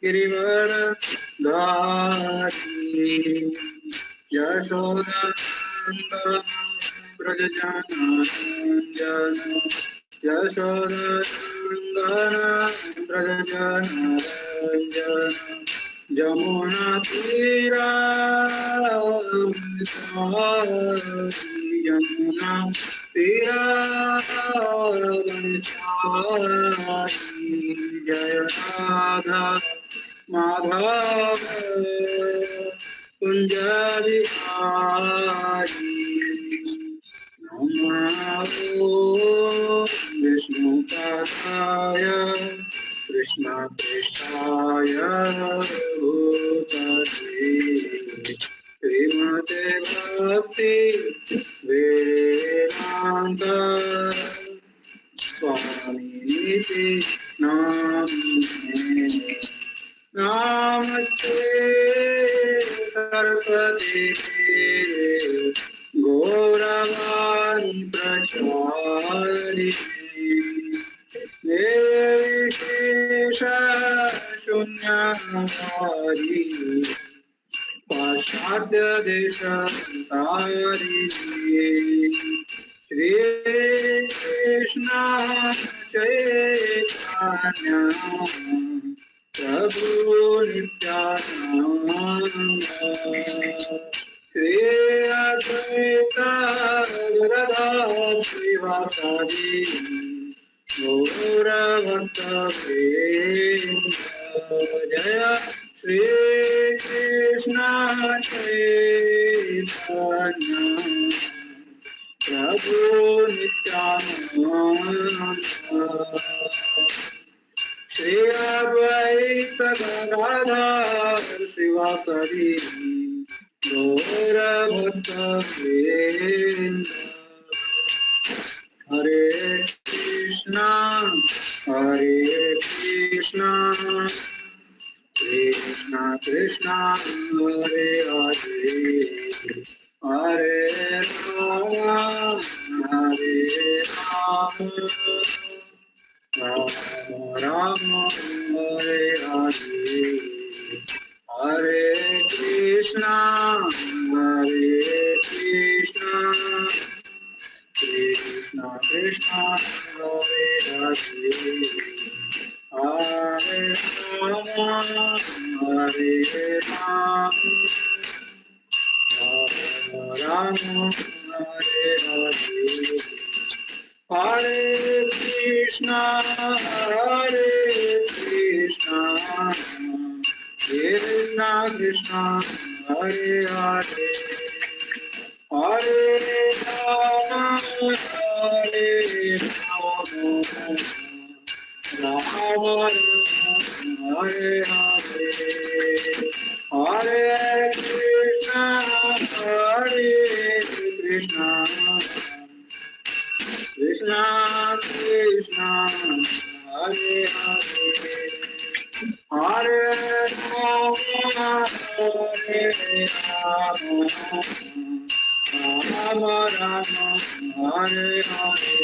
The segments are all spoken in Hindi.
गिरिवरधारी यशोदनन्दन व्रजजनरञ्जन यशोदनन्दन व्रजजनरञ्जन यमुना तीरावनचारी जय राधा माधव कुंज विहारी नमो विष्णुपदाय कृष्ण पृष्ठाय भूतले श्रीमते भक्ति वेदांत स्वामिनिति नामिने नमस्ते सरस्वती गौरवाणी प्रचारिणी निर्विशेष शून्यवादी पाश्चात्य देशतारिणी श्री कृष्ण चैतन्य प्रभु नित्यानंद श्री अद्वैत गदाधर श्रीवासादि गौरभक्तवृंद जय श्री कृष्ण चैतन्य प्रभु नित्यानंद श्री अद्वैत गदाधर श्रीवासादि गौरभक्तवृंद हरे कृष्णा कृष्णा कृष्णा हरे हरे हरे राम हरे राम राम राम हरे हरे हरे कृष्णा कृष्णा कृष्णा हरे हरे हरे राम हरे राम राम हरे हरे हरे कृष्णा कृष्णा कृष्णा हरे हरे हरे राम राम हरे हरे हरे कृष्णा कृष्णा कृष्णा हरे हरे हरे राम राम राम हरे हरे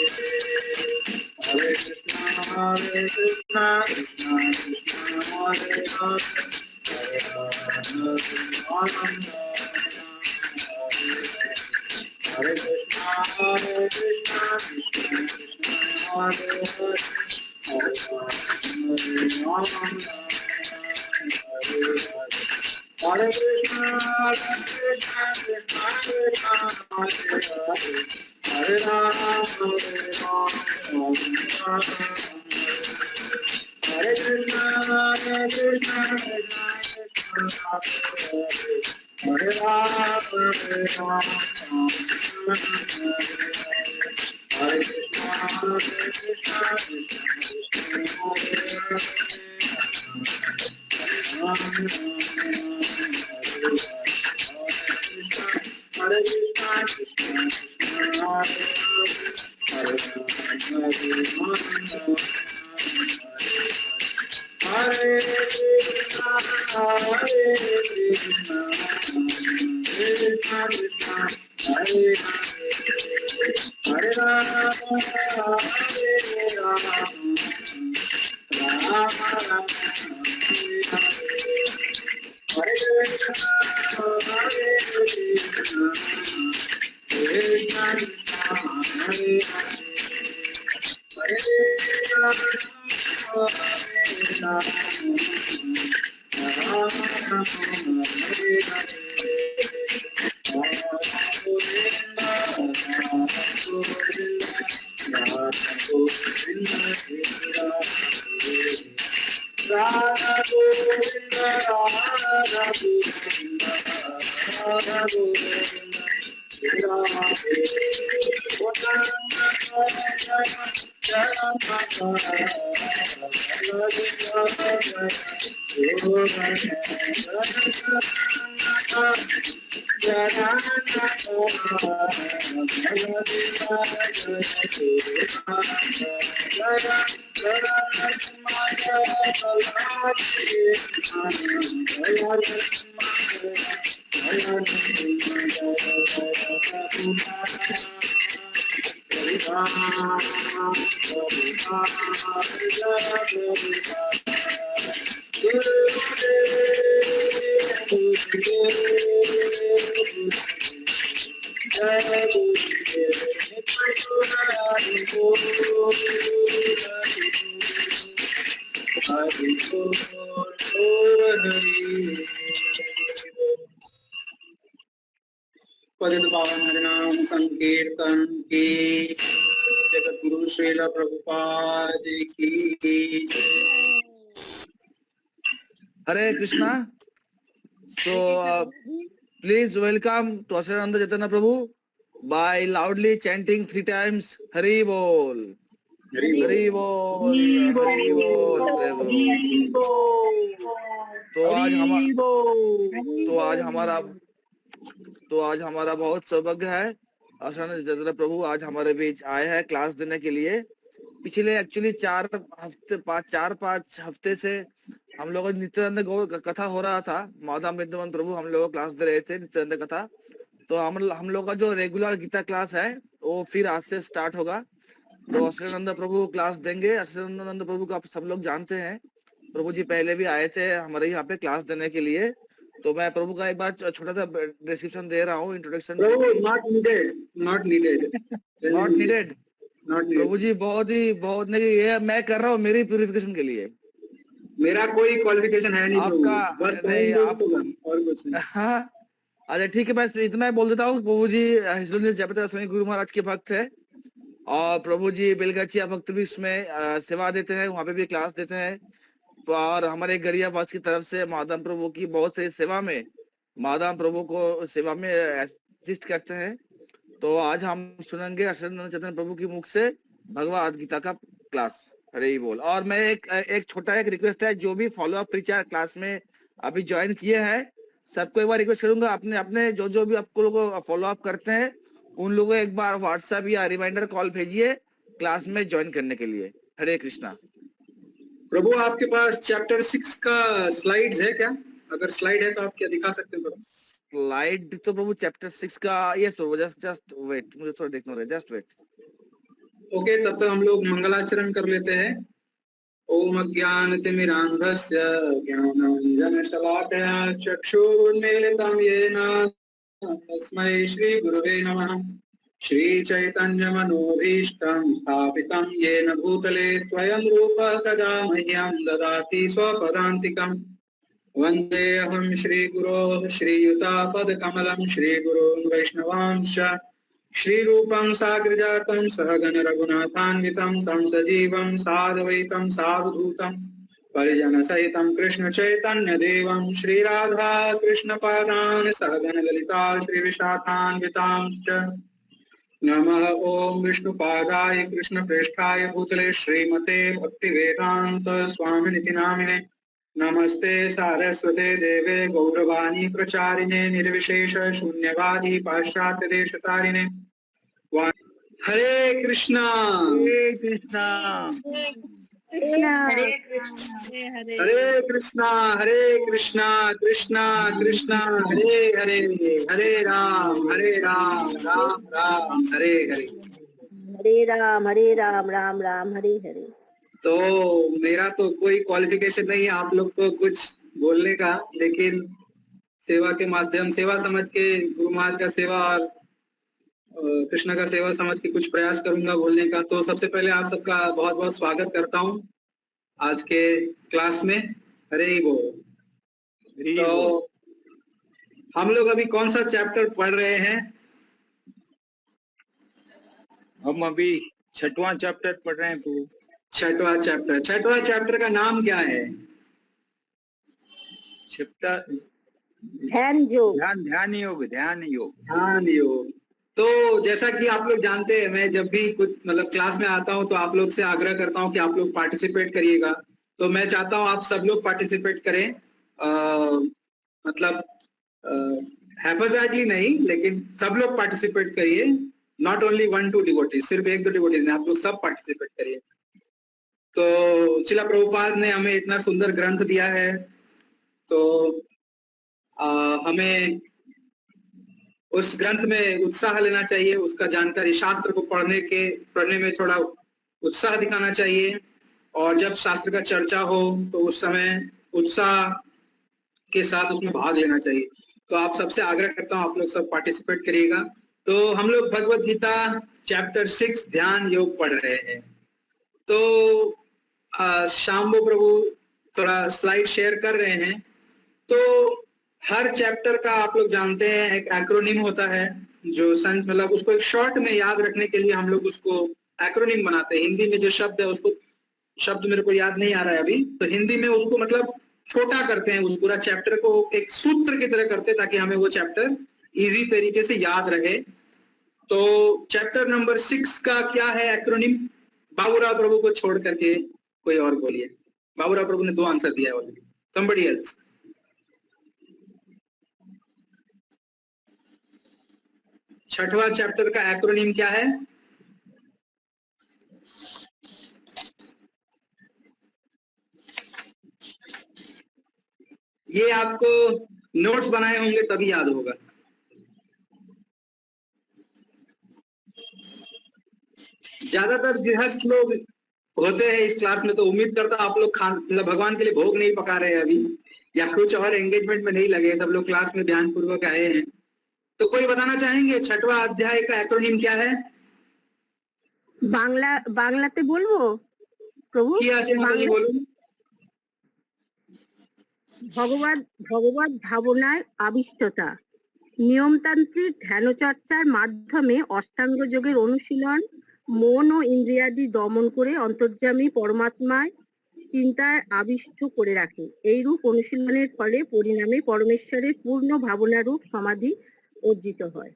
हरे कृष्णा कृष्णा कृष्णा हरे हरे हरे हरे कृष्णा कृष्णा कृष्णा हरे हरे हरे राम हरे कृष्णा कृष्णा कृष्णा हरे हरे हरे राम हरे कृष्णा कृष्णा कृष्णा हरे राम हरे कृष्णा कृष्णा हरे Hare पतित पावन हरिनाम संकीर्तन की जगत गुरु श्रील प्रभुपाद की। हरे Krishna. So please welcome to Ashananda Chaitanya Prabhu by loudly chanting 3 times Hari Bol, Hari Bol, Hari Bol, Hari Bol। तो आज हमारा बहुत सौभाग्य है, आशानंद चैतन्य प्रभु आज हमारे बीच आए हैं क्लास देने के लिए। पिछले एक्चुअली 4-5 हफ्ते से हम लोग नित्यानंद कथा हो रहा था। माधव विद्यमान प्रभु हम लोग क्लास दे रहे थे नित्यानंद कथा। तो हम लोग का जो रेगुलर गीता क्लास है वो फिर आज से स्टार्ट होगा। तो अशरदानंद प्रभु क्लास देंगे। अशरदानंद प्रभु को आप सब लोग जानते हैं, प्रभु जी पहले भी आए थे हमारे यहाँ पे क्लास देने के लिए। तो मैं प्रभु का एक बार छोटा सा डिस्क्रिप्शन दे रहा हूँ, introduction. Not needed. Prabhu ji बहुत नहीं, ये मैं कर रहा हूँ मेरी प्यूरिफिकेशन के लिए। मेरा कोई क्वालिफिकेशन है नहीं आपका, बस नहीं आप और कुछ नहीं। हाँ अच्छा ठीक है, बस इतना ही बोल देता हूँ। प्रभु जी जयप्रकाश स्वामी गुरु महाराज के भक्त है और प्रभु जी बेलगछिया भक्त भी इसमें सेवा देते हैं, वहाँ पे भी क्लास देते हैं। और हमारे गरियाबाद की तरफ से माधव प्रभु की बहुत सारी सेवा में माधव प्रभु को सेवा में असिस्ट करते हैं। तो आज हम सुनेंगे अशरदानंद चैतन्य प्रभु की मुख से भगवद गीता का क्लास। हरे बोल। और मैं एक छोटा एक रिक्वेस्ट है, जो भी फॉलो अप प्रीचर क्लास में अभी ज्वाइन किए हैं सबको एक बार रिक्वेस्ट करूंगा, अपने अपने जो भी आपको लोग फॉलो अप करते हैं उन लोगों को एक बार व्हाट्सएप या रिमाइंडर कॉल भेजिए क्लास में ज्वाइन करने के लिए। हरे कृष्णा। प्रभु आपके पास चैप्टर 6 का स्लाइड्स है क्या? अगर स्लाइड है तो आप क्या दिखा सकते हैं? स्लाइड तो प्रभु चैप्टर 6 का, यस प्रभु, जस्ट वेट, मुझे थोड़ा देखना है, जस्ट वेट। ओके, तब तक हम लोग मंगलाचरण कर लेते हैं। ओम अज्ञानतिमिरान्धस्य ज्ञानाञ्जनशलाकया चक्षुर्मीलितं येन तस्मै श्रीगुरवे नमः। श्रीचैतन्यमनोभीष्टं स्थापितं येन भूतले स्वयं रूपः कदा मह्यं ददाति स्वपदान्तिकम्। वन्देऽहं श्रीगुरोः श्रीयुतापदकमलं श्रीगुरून् वैष्णवांश्च श्रीरूपं साग्रजातं सहगण रघुनाथान्वितं तं सजीवं साद्वैतं सावधूतं परिजनसहितं कृष्ण चैतन्य देवं श्रीराधा कृष्णपादान् सहगण ललिता श्रीविशाखान्वितांश्च। नमः ओम विष्णुपादाय कृष्णप्रेष्ठाय भूतले श्रीमते भक्तिवेदांत स्वामिनिति नामिने। नमस्ते सारस्वते देवे गौरवाणी प्रचारिणे निर्विशेष शून्यवादी पाश्चात्य देशतारिणे। हरे कृष्णा हरे कृष्णा हरे कृष्णा हरे कृष्णा कृष्णा कृष्णा हरे हरे, हरे राम राम राम हरे हरे, हरे राम राम राम हरे हरे। तो मेरा तो कोई क्वालिफिकेशन नहीं है आप लोग को कुछ बोलने का, लेकिन सेवा के माध्यम, सेवा समझ के गुरु महाराज का सेवा और कृष्ण का सेवा समझ के कुछ प्रयास करूंगा बोलने का। तो सबसे पहले आप सबका बहुत बहुत स्वागत करता हूं आज के क्लास में। हरे बोल। तो हम लोग अभी कौन सा चैप्टर पढ़ रहे हैं? हम अभी 6वां चैप्टर पढ़ रहे हैं प्रभु। 6वां चैप्टर। 6वां चैप्टर का नाम क्या है? चैप्टर ध्यान योग। ध्यान योग। ध्यान योग। तो जैसा कि आप लोग जानते हैं, मैं जब भी कुछ मतलब क्लास में आता हूं तो आप लोग से आग्रह करता हूं कि आप लोग पार्टिसिपेट करिएगा। तो मैं चाहता हूं आप सब लोग पार्टिसिपेट करें। मतलब हैफज़ार्डली नहीं, लेकिन सब लोग पार्टिसिपेट करिए। नॉट ओनली 1-2 डिवोटीज, सिर्फ 1-2 डिवोटीज नहीं, आप लोग सब पार्टिसिपेट करिए। तो श्रील प्रभुपाद ने हमें इतना सुंदर ग्रंथ दिया है, तो हमें उस ग्रंथ में उत्साह लेना चाहिए, उसका जानकारी, शास्त्र को पढ़ने में थोड़ा उत्साह दिखाना चाहिए। और जब शास्त्र का चर्चा हो तो उस समय उत्साह के साथ उसमें भाग लेना चाहिए। तो आप सबसे आग्रह करता हूँ आप लोग सब पार्टिसिपेट करिएगा। तो हम लोग भगवत गीता चैप्टर 6 ध्यान योग पढ़ रहे हैं। तो शाम्बो प्रभु थोड़ा स्लाइड शेयर कर रहे हैं। तो हर चैप्टर का आप लोग जानते हैं एक एक्रोनिम होता है, जो मतलब उसको एक शॉर्ट में याद रखने के लिए हम लोग उसको एक्रोनिम बनाते हैं। हिंदी में जो शब्द है, उसको शब्द मेरे को याद नहीं आ रहा है अभी, तो हिंदी में उसको मतलब छोटा करते हैं, उस पूरा चैप्टर को एक सूत्र की तरह करते हैं ताकि हमें वो चैप्टर इजी तरीके से याद रहे। तो चैप्टर नंबर 6 का क्या है एक्रोनिम? बाबूराव प्रभु को छोड़ करके कोई और बोलिए। बाबूराव प्रभु ने 2 आंसर दिया है ऑलरेडी। Somebody else. छठवां चैप्टर का एक्रोनिम क्या है? ये आपको नोट्स बनाए होंगे तभी याद होगा। ज्यादातर गृहस्थ लोग होते हैं इस क्लास में, तो उम्मीद करता हूं आप लोग मतलब भगवान के लिए भोग नहीं पका रहे हैं अभी, या कुछ और एंगेजमेंट में नहीं लगे, सब लोग क्लास में ध्यान पूर्वक आए हैं। तो कोई बताना चाहेंगे 6वां अध्याय का एक्रोनिम क्या है? বাংলাতে বলবো প্রভু? কি আছে মাতাজি বলুন। ভগবত ভাবনার আবিষ্টতা, নিয়মতান্ত্রিক ধ্যানচর্চার মাধ্যমে অষ্টাঙ্গ যোগের অনুশীলন, মন ও ইন্দ্রিয়াদি দমন করে অন্তর্যামী পরমাত্মায় চিন্তায় আবিষ্ট করে রাখে। এইরূপ অনুশীলনের ফলে পরিণামে পরমেশ্বরের পূর্ণ ভাবনারূপ সমাধি অর্জিত হয়।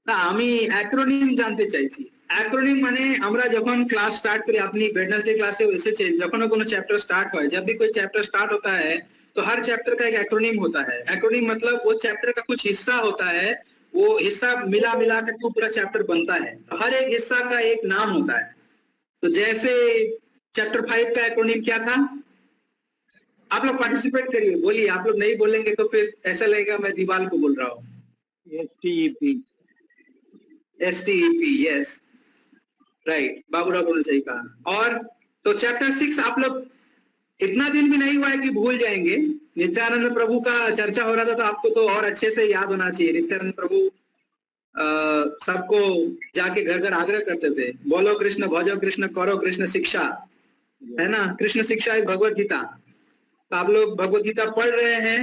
না, আমি অ্যাক্রোনিম জানতে চাইছি। অ্যাক্রোনিম মানে আমরা যখন क्लास स्टार्ट करी, আপনি वेडनेसडे क्लासे এসেছেন, যখন কোনো चैप्टर स्टार्ट হয়, जब भी कोई चैप्टर स्टार्ट होता है तो हर चैप्टर का एक एक्रोनिम होता है। एक्रोनिम मतलब वो चैप्टर का कुछ हिस्सा होता है, वो हिस्सा मिला मिला के तो पूरा चैप्टर बनता है। तो हर एक हिस्सा का एक नाम होता है। तो जैसे चैप्टर 5 का एक्रोनिम क्या था? आप लोग पार्टिसिपेट करिए, बोलिए। आप लोग नहीं बोलेंगे तो फिर ऐसा लगेगा मैं दीवाल को बोल रहा हूँ। STEP, यस, राइट, बाबूराव ने सही कहा। और तो चैप्टर 6 आप लोग, इतना दिन भी नहीं हुआ है कि भूल जाएंगे। नित्यानंद प्रभु का चर्चा हो रहा था तो आपको तो और अच्छे से याद होना चाहिए। नित्यानंद प्रभु सबको जाके घर घर आग्रह करते थे, बोलो कृष्ण, भजो कृष्ण, करो कृष्ण शिक्षा, है ना। कृष्ण शिक्षा इज भगवत गीता। तो आप लोग भगवत गीता पढ़ रहे हैं।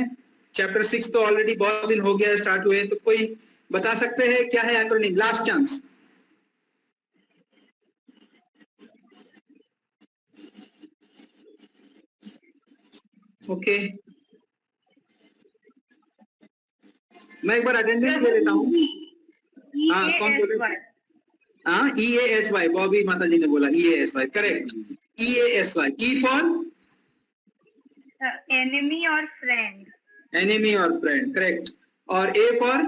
चैप्टर 6 तो ऑलरेडी बहुत दिन हो गया स्टार्ट हुए। तो कोई बता सकते हैं क्या है एक्रोनिम? Last chance. ओके, मैं एक बार अटेंडेंस ले लेता हूँ। हाँ, कौन बोले? हाँ, EASY, बॉबी माता जी ने बोला EASY, correct. EASY, E for enemy और फ्रेंड। एनिमी और फ्रेंड, करेक्ट। और A फॉर?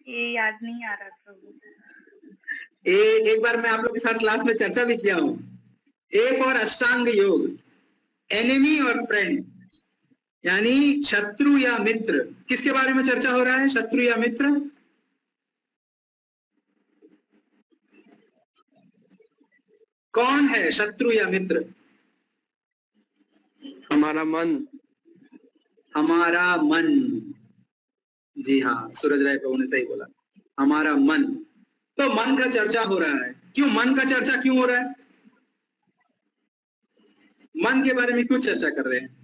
ये याद नहीं आ रहा प्रभु। एक बार मैं आप लोग के साथ क्लास में चर्चा भी किया हूँ। A फॉर अष्टांग योग, एनिमी और फ्रेंड, यानी शत्रु या मित्र। किसके बारे में चर्चा हो रहा है? शत्रु या मित्र? कौन है शत्रु या मित्र? हमारा मन। हमारा मन, जी हाँ, सूरज राय प्रभु ने सही बोला, हमारा मन। तो मन का चर्चा हो रहा है, क्यों मन का चर्चा क्यों हो रहा है? मन के बारे में क्यों चर्चा कर रहे हैं?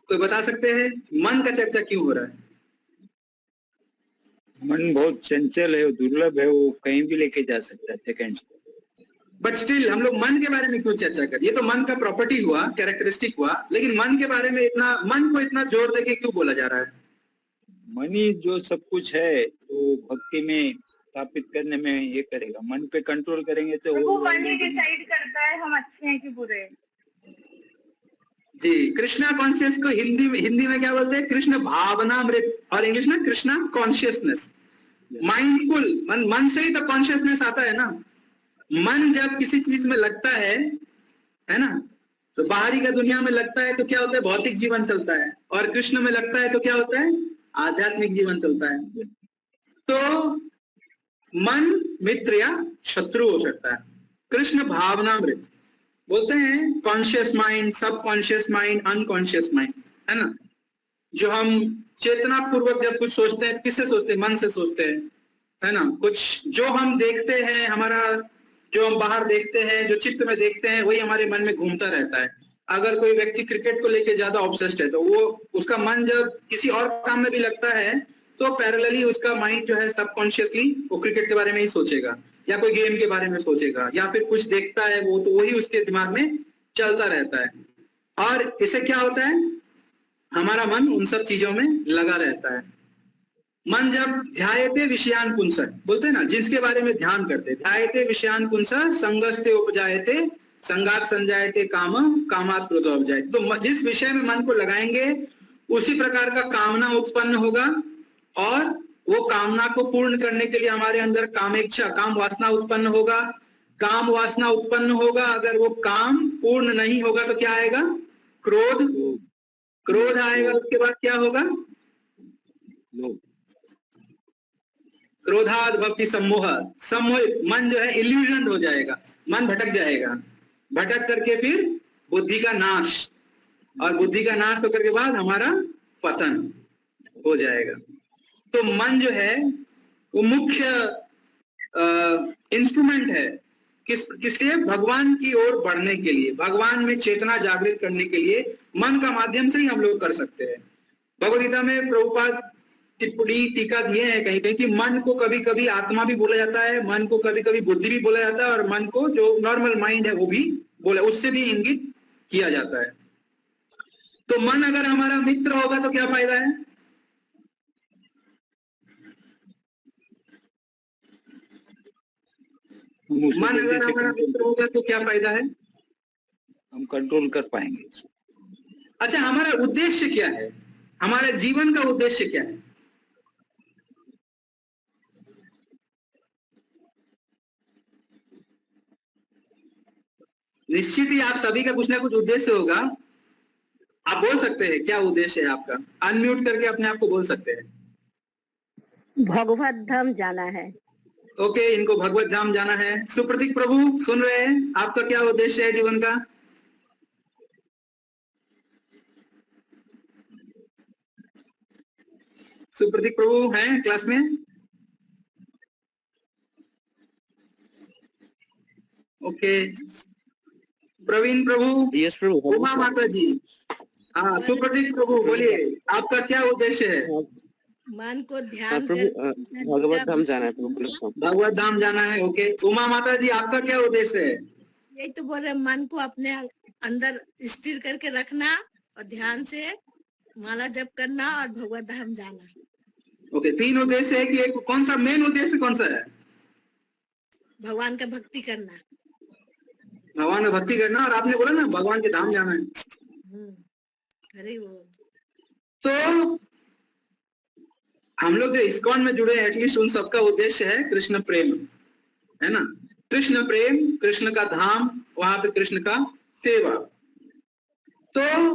कोई बता सकते हैं मन का चर्चा क्यों हो रहा है? मन बहुत चंचल है, दुर्लभ है, वो कहीं भी लेके जा सकता है सेकंड। बट स्टिल हम लोग मन के बारे में क्यों चर्चा करें? ये तो मन का प्रॉपर्टी हुआ, कैरेक्टरिस्टिक हुआ, लेकिन मन के बारे में मन को इतना जोर देके क्यों बोला जा रहा है? मन ही जो सब कुछ है, तो भक्ति में स्थापित करने में ये करेगा। मन पे कंट्रोल करेंगे तो वो मन ही डिसाइड करता है हम अच्छे हैं कि बुरे हैं। जी, कृष्णा कॉन्शियस को हिंदी में क्या बोलते हैं? कृष्ण भावनामृत, और इंग्लिश में कृष्णा कॉन्शियसनेस, माइंडफुल। मन से ही तो कॉन्शियसनेस आता है ना। मन जब किसी चीज में लगता है ना, तो बाहरी का दुनिया में लगता है तो क्या होता है? भौतिक जीवन चलता है। और कृष्ण में लगता है तो क्या होता है? आध्यात्मिक जीवन चलता है। तो मन मित्र या शत्रु हो सकता है। कृष्ण भावनामृत बोलते हैं, कॉन्शियस माइंड, सब कॉन्शियस माइंड, अनकॉन्शियस माइंड, है ना। जो हम चेतना पूर्वक जब कुछ सोचते हैं, किससे सोचते हैं? मन से सोचते हैं, है ना। कुछ जो हम देखते हैं, हमारा जो हम बाहर देखते हैं, जो चित्त में देखते हैं, वही हमारे मन में घूमता रहता है। अगर कोई व्यक्ति क्रिकेट को लेकर ज्यादा ऑब्सेस्ड है, तो वो उसका मन जब किसी और काम में भी लगता है, तो पैरेलली उसका माइंड जो है सबकॉन्शियसली वो क्रिकेट के बारे में ही सोचेगा, या कोई गेम के बारे में सोचेगा, या फिर कुछ देखता है वो, तो वही उसके दिमाग में चलता रहता है। और इससे क्या होता है? हमारा मन उन सब चीजों में लगा रहता है। मन जब ध्यायते विषयान पुंस, बोलते हैं ना, जिसके बारे में ध्यान करते, ध्यायते विषयान पुंस संगस्ते उपजायते संगात संजायते काम कामात क्रोध उपजायते। तो जिस विषय में मन को लगाएंगे उसी प्रकार का कामना उत्पन्न होगा, और वो कामना को पूर्ण करने के लिए हमारे अंदर कामेच्छा, काम वासना उत्पन्न होगा। काम वासना उत्पन्न होगा, अगर वो काम पूर्ण नहीं होगा तो क्या आएगा? क्रोध। क्रोध आएगा, उसके बाद क्या होगा? क्रोधाद भक्ति सम्मोह, सम्मोहित मन जो है इल्यूजन हो जाएगा, मन भटक जाएगा। भटक करके फिर बुद्धि का नाश, और बुद्धि का नाश होकर के बाद हमारा पतन हो जाएगा। तो मन जो है वो मुख्य इंस्ट्रूमेंट है किस लिए? भगवान की ओर बढ़ने के लिए, भगवान में चेतना जागृत करने के लिए मन का माध्यम से ही हम लोग कर सकते हैं। भगवद गीता में प्रभुपाद टिप्पणी टीका दिए हैं कहीं कहीं कि मन को कभी कभी आत्मा भी बोला जाता है, मन को कभी कभी बुद्धि भी बोला जाता है, और मन को जो नॉर्मल माइंड है वो भी बोला, उससे भी इंगित किया जाता है। तो मन अगर हमारा मित्र होगा तो क्या फायदा है? मन अगर हमारा मित्र होगा तो क्या फायदा है? हम कंट्रोल कर पाएंगे। अच्छा, हमारा उद्देश्य क्या है? हमारे जीवन का उद्देश्य क्या है? निश्चित ही आप सभी का कुछ ना कुछ उद्देश्य होगा। आप बोल सकते हैं क्या उद्देश्य है आपका? अनम्यूट करके अपने आप को बोल सकते हैं। भगवत धाम जाना है। ओके, इनको भगवत धाम जाना है। सुप्रतीक प्रभु सुन रहे हैं, आपका क्या उद्देश्य है जीवन का? सुप्रतीक प्रभु हैं क्लास में? ओके, प्रवीण प्रभु, यस प्रभु। उमा माता जी, हाँ, सुप्रतीक प्रभु बोलिए, आपका क्या उद्देश्य है? मन को ध्यान प्रभु भगवत धाम जाना है प्रभु। भगवत धाम जाना है। ओके, उमा माता जी, आपका क्या उद्देश्य है? यही तो बोल रहे, मन को अपने अंदर स्थिर करके रखना और ध्यान से माला जप करना और भगवत धाम जाना। ओके, तीन उद्देश्य है कि एक कौन सा मेन उद्देश्य कौन सा है? भगवान का भक्ति करना, भगवान में भक्ति करना, और आपने बोला ना भगवान के धाम जाना है। अरे वो तो हम लोग जो इस्कॉन में जुड़े हैं, एटलीस्ट उन सबका उद्देश्य है कृष्ण प्रेम, है ना। कृष्ण प्रेम, कृष्ण का धाम, वहां पे कृष्ण का सेवा। तो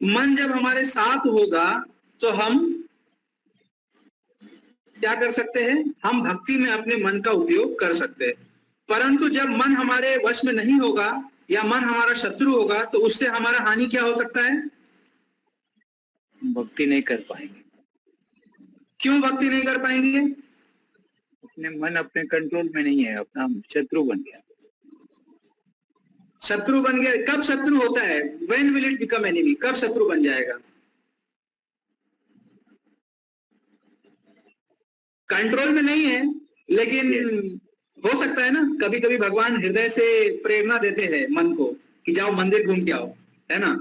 मन जब हमारे साथ होगा तो हम क्या कर सकते हैं, हम भक्ति में अपने मन का उपयोग कर सकते हैं। परंतु जब मन हमारे वश में नहीं होगा या मन हमारा शत्रु होगा तो उससे हमारा हानि क्या हो सकता है? भक्ति नहीं कर पाएंगे। क्यों भक्ति नहीं कर पाएंगे? अपने मन अपने कंट्रोल में नहीं है, अपना शत्रु बन गया। शत्रु बन गया। कब शत्रु होता है? When will it become enemy? कब शत्रु बन जाएगा? कंट्रोल में नहीं है, लेकिन हो सकता है ना, कभी कभी भगवान हृदय से प्रेरणा देते हैं मन को कि जाओ मंदिर घूम के आओ, है ना।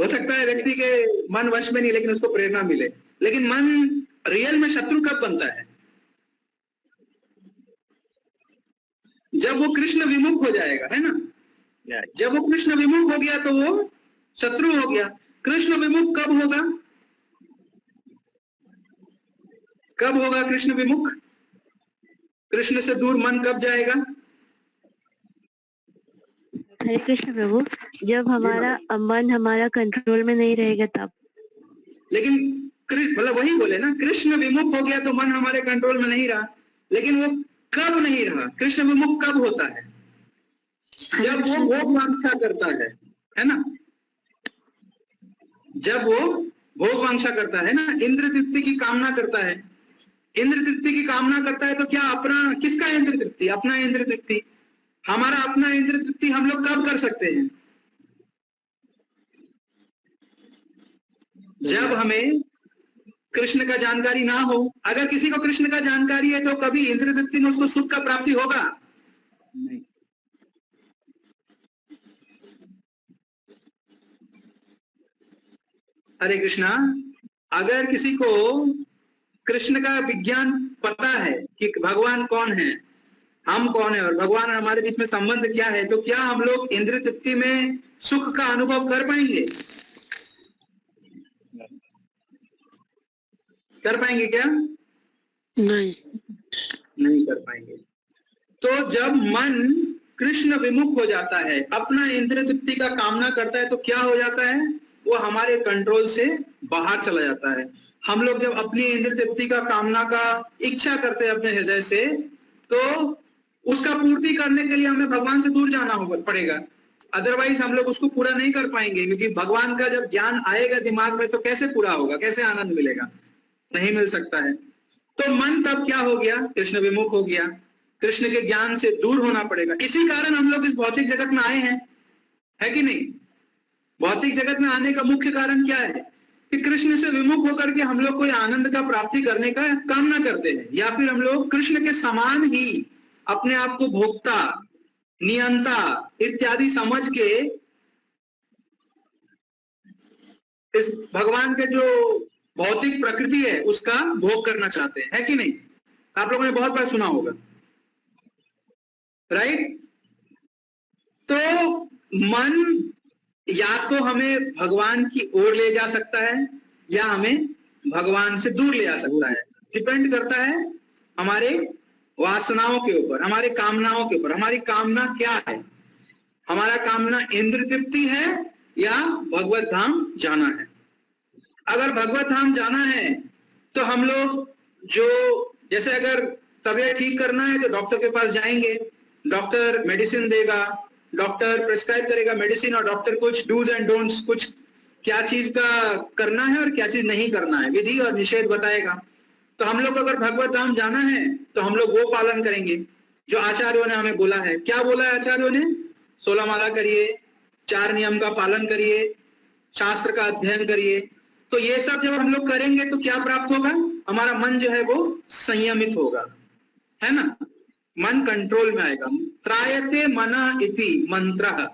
हो सकता है व्यक्ति के मन वश में नहीं, लेकिन उसको प्रेरणा मिले। लेकिन मन रियल में शत्रु कब बनता है? जब वो कृष्ण विमुख हो जाएगा, है ना। जब वो कृष्ण विमुख हो गया तो वो शत्रु हो गया। कृष्ण विमुख कब होगा? कब होगा कृष्ण विमुख? कृष्ण से दूर मन कब जाएगा? हरे कृष्ण प्रभु, जब हमारा मन हमारा कंट्रोल में नहीं रहेगा तब। लेकिन मतलब वही बोले ना, कृष्ण विमुख हो गया तो मन हमारे कंट्रोल में नहीं रहा। लेकिन वो कब नहीं रहा? कृष्ण विमुख कब होता है? जब वो भोगवांछा करता है ना। जब वो भोगवांछा करता है ना, इंद्र तृप्ति की कामना करता है। इंद्र तृप्ति की कामना करता है तो क्या अपना, किसका इंद्र तृप्ति? अपना इंद्र तृप्ति। हमारा अपना इंद्र तृप्ति हम लोग कब कर सकते हैं? जब हमें कृष्ण का जानकारी ना हो। अगर किसी को कृष्ण का जानकारी है तो कभी इंद्र तृप्ति में उसको सुख का प्राप्ति होगा नहीं। हरे कृष्णा, अगर किसी को कृष्ण का विज्ञान पता है कि भगवान कौन है, हम कौन है और भगवान हमारे बीच में संबंध क्या है, तो क्या हम लोग इंद्र तृप्ति में सुख का अनुभव कर पाएंगे? कर पाएंगे क्या? नहीं कर पाएंगे। तो जब मन कृष्ण विमुख हो जाता है, अपना इंद्र तृप्ति का कामना करता है, तो क्या हो जाता है? वो हमारे कंट्रोल से बाहर चला जाता है। हम लोग जब अपनी इंद्र तृप्ति का कामना का इच्छा करते हैं अपने हृदय से, तो उसका पूर्ति करने के लिए हमें भगवान से दूर जाना पड़ेगा। अदरवाइज हम लोग उसको पूरा नहीं कर पाएंगे, क्योंकि भगवान का जब ज्ञान आएगा दिमाग में तो कैसे पूरा होगा, कैसे आनंद मिलेगा? नहीं मिल सकता है। तो मन तब क्या हो गया? कृष्ण विमुख हो गया। कृष्ण के ज्ञान से दूर होना पड़ेगा। इसी कारण हम लोग इस भौतिक जगत में आए हैं, है कि नहीं? भौतिक जगत में आने का मुख्य कारण क्या है? कि कृष्ण से विमुख होकर के हम लोग कोई आनंद का प्राप्ति करने का कामना करते हैं, या फिर हम लोग कृष्ण के समान ही अपने आप को भोक्ता, नियंता इत्यादि समझ के इस भगवान के जो भौतिक प्रकृति है उसका भोग करना चाहते हैं, है कि नहीं? आप लोगों ने बहुत बार सुना होगा, राइट? तो मन या तो हमें भगवान की ओर ले जा सकता है या हमें भगवान से दूर ले जा सकता है। डिपेंड करता है हमारे वासनाओं के ऊपर, हमारे कामनाओं के ऊपर। हमारी कामना क्या है? हमारा कामना इंद्र तृप्ति है या भगवत धाम जाना है? अगर भगवत धाम जाना है तो हम लोग जो, जैसे अगर तबीयत ठीक करना है तो डॉक्टर के पास जाएंगे, डॉक्टर मेडिसिन देगा, डॉक्टर प्रिस्क्राइब करेगा मेडिसिन, और डॉक्टर कुछ डूज एंड डोंट्स, कुछ क्या चीज का करना है और क्या चीज नहीं करना है, विधि और निषेध बताएगा। तो हम लोग अगर भगवत धाम जाना है तो हम लोग वो पालन करेंगे जो आचार्यों ने हमें बोला है। क्या बोला है आचार्यों ने? 16 माला करिए, 4 नियम का पालन करिए, शास्त्र का अध्ययन करिए। तो ये सब जब हम लोग करेंगे तो क्या प्राप्त होगा? हमारा मन जो है वो संयमित होगा, है ना। मन कंट्रोल में आएगा। त्रायते मना इति मंत्रः,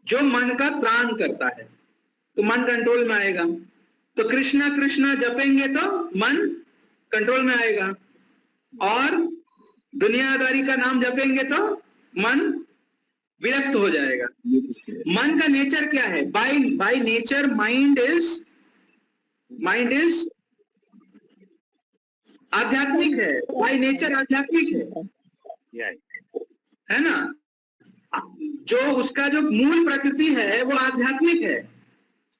जो मन का त्राण करता है, तो मन कंट्रोल में आएगा। तो कृष्णा कृष्णा जपेंगे तो मन कंट्रोल में आएगा, और दुनियादारी का नाम जपेंगे तो मन विरक्त हो जाएगा। मन का नेचर क्या है? बाय नेचर माइंड इज आध्यात्मिक है, बाय नेचर आध्यात्मिक है ना। जो उसका जो मूल प्रकृति है वो आध्यात्मिक है,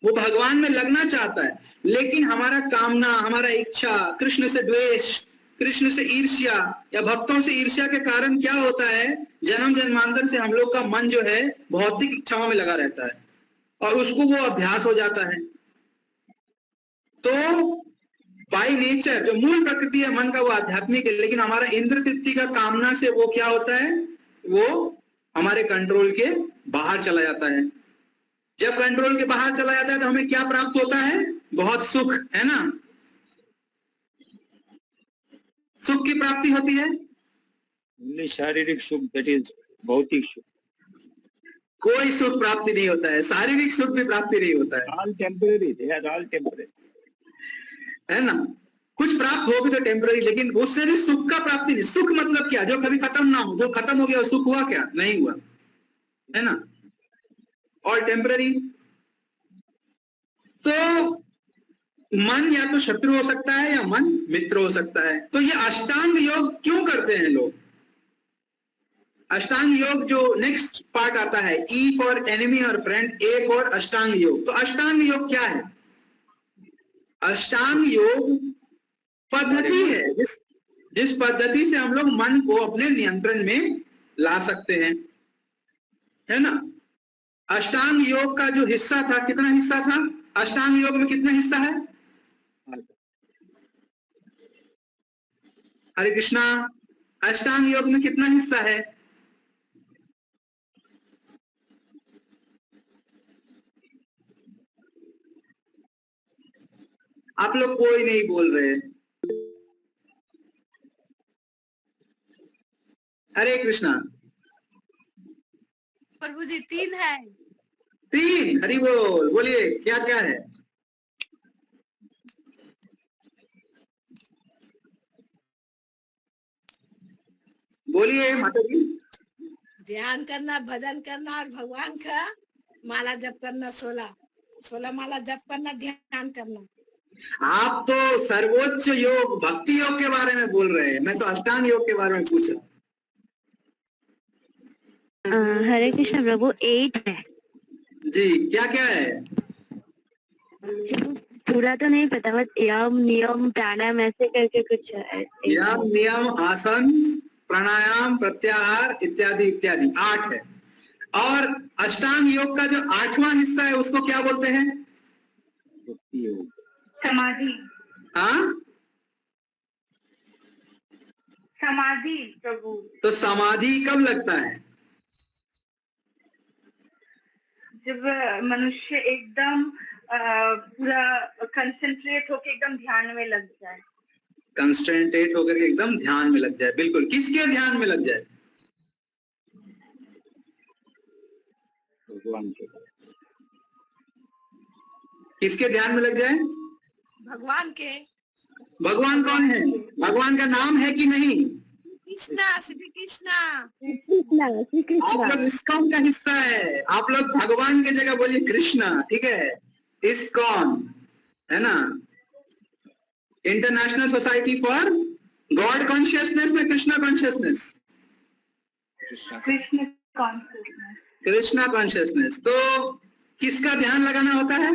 वो भगवान में लगना चाहता है। लेकिन हमारा कामना, हमारा इच्छा, कृष्ण से द्वेष, कृष्ण से ईर्ष्या या भक्तों से ईर्ष्या के कारण क्या होता है, जन्म जन्मांतर से हम लोग का मन जो है भौतिक इच्छाओं में लगा रहता है और उसको वो अभ्यास हो जाता है। तो बाय नेचर जो मूल प्रकृति है मन का वो आध्यात्मिक है, लेकिन हमारा इंद्र तृप्ति का कामना से वो क्या होता है, वो हमारे कंट्रोल के बाहर चला जाता है। जब कंट्रोल के बाहर चला जाता है तो हमें क्या प्राप्त होता है, बहुत सुख, है ना, सुख की प्राप्ति होती है। ओनली शारीरिक सुख, दैट इज भौतिक सुख। कोई सुख प्राप्ति नहीं होता है, शारीरिक सुख भी प्राप्ति नहीं होता है, all temporary, they are all temporary, है ना। कुछ प्राप्त हो भी तो टेम्पररी, लेकिन उससे भी सुख का प्राप्ति नहीं। सुख मतलब क्या, जो कभी खत्म ना हो, जो खत्म हो गया और सुख हुआ क्या, नहीं हुआ, है ना, और टेम्पररी। तो मन या तो शत्रु हो सकता है या मन मित्र हो सकता है। तो ये अष्टांग योग क्यों करते हैं लोग? अष्टांग योग जो नेक्स्ट पार्ट आता है, ई फॉर एनिमी और फ्रेंड, ए फॉर अष्टांग योग। तो अष्टांग योग क्या है? अष्टांग योग पद्धति है जिस पद्धति से हम लोग मन को अपने नियंत्रण में ला सकते हैं, है ना। अष्टांग योग का जो हिस्सा था, कितना हिस्सा था अष्टांग योग में, कितना हिस्सा है? हरे कृष्णा, अष्टांग योग में कितना हिस्सा है? आप लोग कोई नहीं बोल रहे। हरे कृष्णा। प्रभु जी 3 है। 3, हरि बोल। बोलिए क्या क्या है? बोलिए माता जी। ध्यान करना, भजन करना और भगवान का माला जप करना, 16 माला जप करना, ध्यान करना। आप तो सर्वोच्च योग भक्ति योग के बारे में बोल रहे हैं, मैं तो अष्टांग योग के बारे में पूछ रहा हूँ। हरे कृष्ण प्रभु 8 है जी, क्या क्या है? पूरा तो नहीं पता, बस यम नियम प्राणायाम ऐसे करके कुछ है। यम नियम आसन प्राणायाम प्रत्याहार इत्यादि इत्यादि 8 है। और अष्टांग योग का जो 8वां हिस्सा है उसको क्या बोलते हैं? समाधि। हाँ, समाधि प्रभु। तो समाधि कब लगता है? जब मनुष्य एकदम पूरा कंसंट्रेट होके एकदम ध्यान में लग जाए। कंसंट्रेट होकर के एकदम ध्यान में लग जाए। बिल्कुल, किसके ध्यान में लग जाए? भगवान के। किसके ध्यान में लग जाए? भगवान के। भगवान कौन है? भगवान का नाम है कि नहीं? कृष्णा, श्री कृष्णा। आप लोग इस्कॉन का हिस्सा है, आप लोग भगवान की जगह बोलिए कृष्णा, ठीक है। इस्कॉन है ना, International Society for God Consciousness में Krishna consciousness, Krishna consciousness. Krishna consciousness. तो किसका ध्यान लगाना होता है?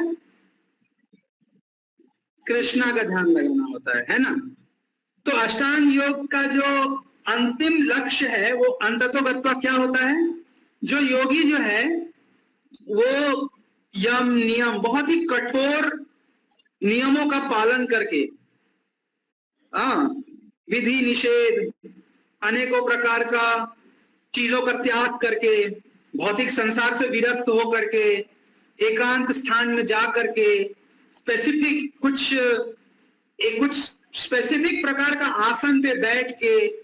कृष्णा का ध्यान लगाना होता है ना। तो अष्टांग योग का जो अंतिम लक्ष्य है वो अंततोगत्वा क्या होता है? जो योगी जो है वो यम नियम, बहुत ही कठोर नियमों का पालन करके, विधि निषेध, अनेकों प्रकार का चीजों का त्याग करके, भौतिक संसार से विरक्त हो करके, एकांत स्थान में जा करके स्पेसिफिक कुछ स्पेसिफिक प्रकार का आसन पे बैठ के,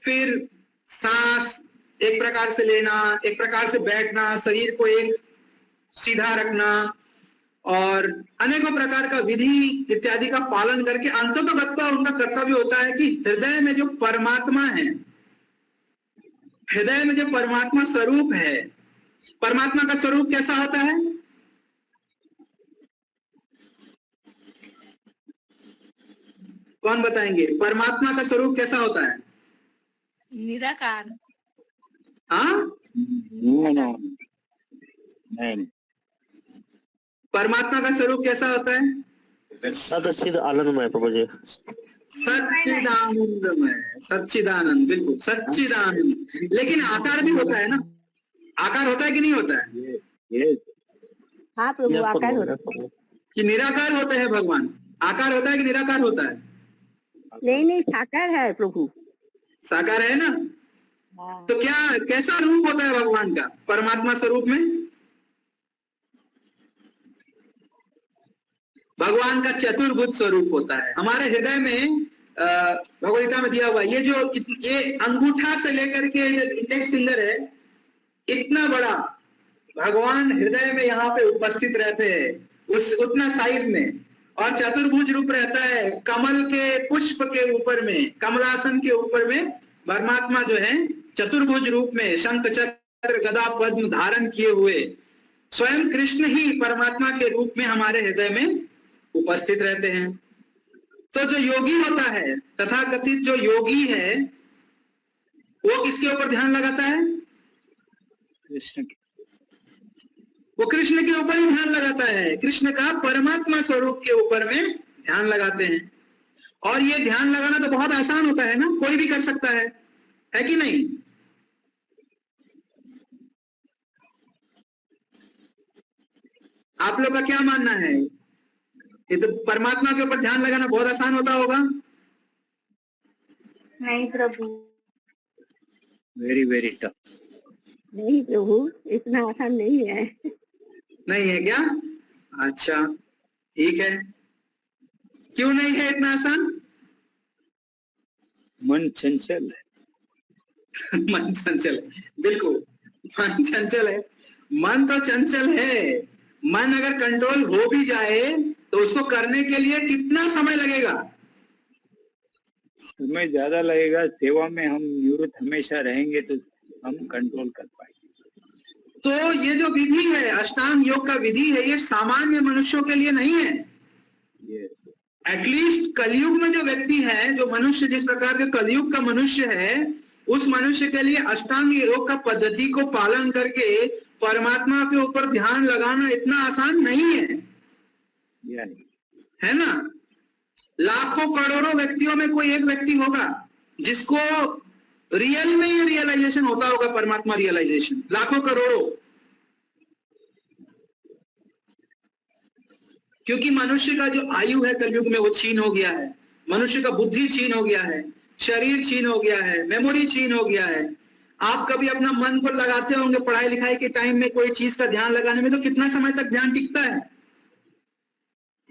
फिर सांस एक प्रकार से लेना, एक प्रकार से बैठना, शरीर को एक सीधा रखना और अनेकों प्रकार का विधि इत्यादि का पालन करके अंततोगत्वा उनका कर्तव्य होता है कि हृदय में जो परमात्मा है, हृदय में जो परमात्मा स्वरूप है, परमात्मा का स्वरूप कैसा होता है? कौन बताएंगे? परमात्मा का स्वरूप कैसा होता है? निराकार। हाँ, नहीं। परमात्मा का स्वरूप कैसा होता है? सदस्थित आनंदमय प्रभु जी। सच्चिदानंदमय, सच्चिदानंद, बिल्कुल सच्चिदानंद। लेकिन आकार भी होता है ना, आकार होता है कि नहीं होता है? ये हाँ प्रभु, आकार होता है। कि निराकार होते हैं भगवान? आकार होता है कि निराकार होता है? नहीं, साकार है प्रभु। साकार है ना? हाँ। तो क्या, कैसा रूप होता है भगवान का परमात्मा स्वरूप में? भगवान का चतुर्भुज स्वरूप होता है। हमारे हृदय में भगवद गीता में दिया हुआ ये अंगूठा से लेकर के इंडेक्स फिंगर है, इतना बड़ा भगवान हृदय में यहाँ पे उपस्थित रहते हैं, उतना साइज में। और चतुर्भुज रूप रहता है, कमल के पुष्प के ऊपर में, कमलासन के ऊपर में परमात्मा जो है चतुर्भुज रूप में शंख चक्र गदा पद्म धारण किए हुए स्वयं कृष्ण ही परमात्मा के रूप में हमारे हृदय में उपस्थित रहते हैं। तो जो योगी होता है, तथाकथित जो योगी है, वो किसके ऊपर ध्यान लगाता है? कृष्ण के, वो कृष्ण के ऊपर ही ध्यान लगाता है, कृष्ण का परमात्मा स्वरूप के ऊपर में ध्यान लगाते हैं। और ये ध्यान लगाना तो बहुत आसान होता है ना, कोई भी कर सकता है कि नहीं? आप लोग का क्या मानना है? ये तो परमात्मा के ऊपर ध्यान लगाना बहुत आसान होता होगा? नहीं प्रभु, वेरी वेरी टफ। नहीं प्रभु, इतना आसान नहीं है। नहीं है क्या? अच्छा, ठीक है। क्यों नहीं है इतना आसान? मन चंचल है। मन चंचल है, बिल्कुल मन चंचल है। मन तो चंचल है। मन अगर कंट्रोल हो भी जाए तो उसको करने के लिए कितना समय लगेगा? समय ज्यादा लगेगा। सेवा में हम निवृत्त हमेशा रहेंगे तो हम कंट्रोल कर पाएंगे। तो ये जो विधि है, अष्टांग योग का विधि है, ये सामान्य मनुष्यों के लिए नहीं है। एटलीस्ट कलयुग में जो व्यक्ति है, जो मनुष्य, जिस प्रकार के कलयुग का मनुष्य है, उस मनुष्य के लिए अष्टांग योग का पद्धति को पालन करके परमात्मा के ऊपर ध्यान लगाना इतना आसान नहीं है ना? लाखों करोड़ों व्यक्तियों में कोई एक व्यक्ति होगा जिसको रियल में ये रियलाइजेशन होता होगा, परमात्मा रियलाइजेशन, लाखों करोड़ों। क्योंकि मनुष्य का जो आयु है कलयुग में वो छीन हो गया है, मनुष्य का बुद्धि छीन हो गया है, शरीर छीन हो गया है, मेमोरी छीन हो गया है। आप कभी अपना मन को लगाते होंगे पढ़ाई लिखाई के टाइम में, कोई चीज का ध्यान लगाने में, तो कितना समय तक ध्यान टिकता है?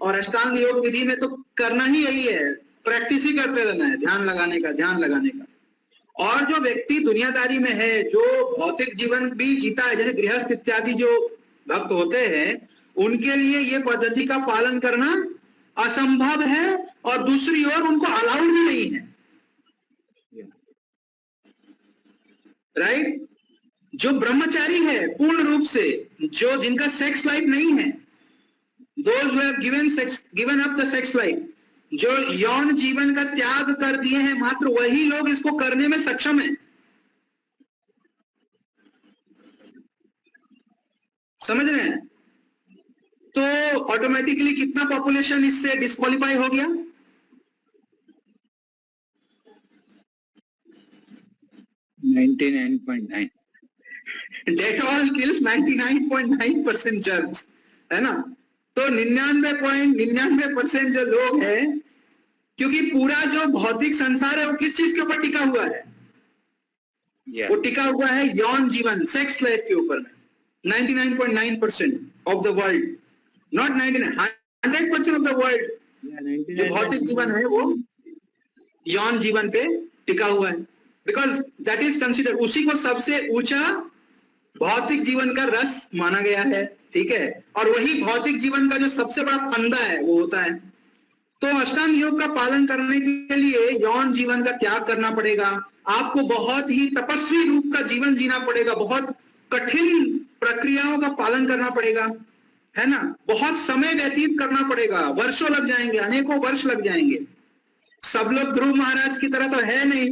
और अष्टांग योग विधि में तो करना ही यही है, प्रैक्टिस ही करते रहना है ध्यान लगाने का, ध्यान लगाने का। और जो व्यक्ति दुनियादारी में है, जो भौतिक जीवन भी जीता है, जैसे गृहस्थ इत्यादि जो भक्त होते हैं, उनके लिए ये पद्धति का पालन करना असंभव है, और दूसरी ओर उनको अलाउड भी नहीं है। राइट? जो ब्रह्मचारी है पूर्ण रूप से, जो जिनका सेक्स लाइफ नहीं है, those who have given up the sex life, जो यौन जीवन का त्याग कर दिए हैं, मात्र वही लोग इसको करने में सक्षम हैं। समझ रहे हैं? तो ऑटोमेटिकली कितना पॉपुलेशन इससे डिस्क्वालीफाई हो गया? 99.9। डेटॉल किल्स 99.9% जर्म्स, है ना? तो 99.99% जो लोग हैं, क्योंकि पूरा जो भौतिक संसार है वो किस चीज के ऊपर टिका हुआ है? वो टिका हुआ है यौन जीवन, सेक्स लाइफ के ऊपर। 99.9% of the world, not 100% of the world, जो भौतिक जीवन है वो यौन जीवन पे टिका हुआ है। बिकॉज दैट इज कंसिडर, उसी को सबसे ऊंचा भौतिक जीवन का रस माना गया है। ठीक है? और वही भौतिक जीवन का जो सबसे बड़ा फंदा है वो होता है। तो अष्टांग योग का पालन करने के लिए यौन जीवन का त्याग करना पड़ेगा, आपको बहुत ही तपस्वी रूप का जीवन जीना पड़ेगा, बहुत कठिन प्रक्रियाओं का पालन करना पड़ेगा, है ना? बहुत समय व्यतीत करना पड़ेगा, वर्षों लग जाएंगे, अनेकों वर्ष लग जाएंगे। सब लोग ध्रुव महाराज की तरह तो है नहीं,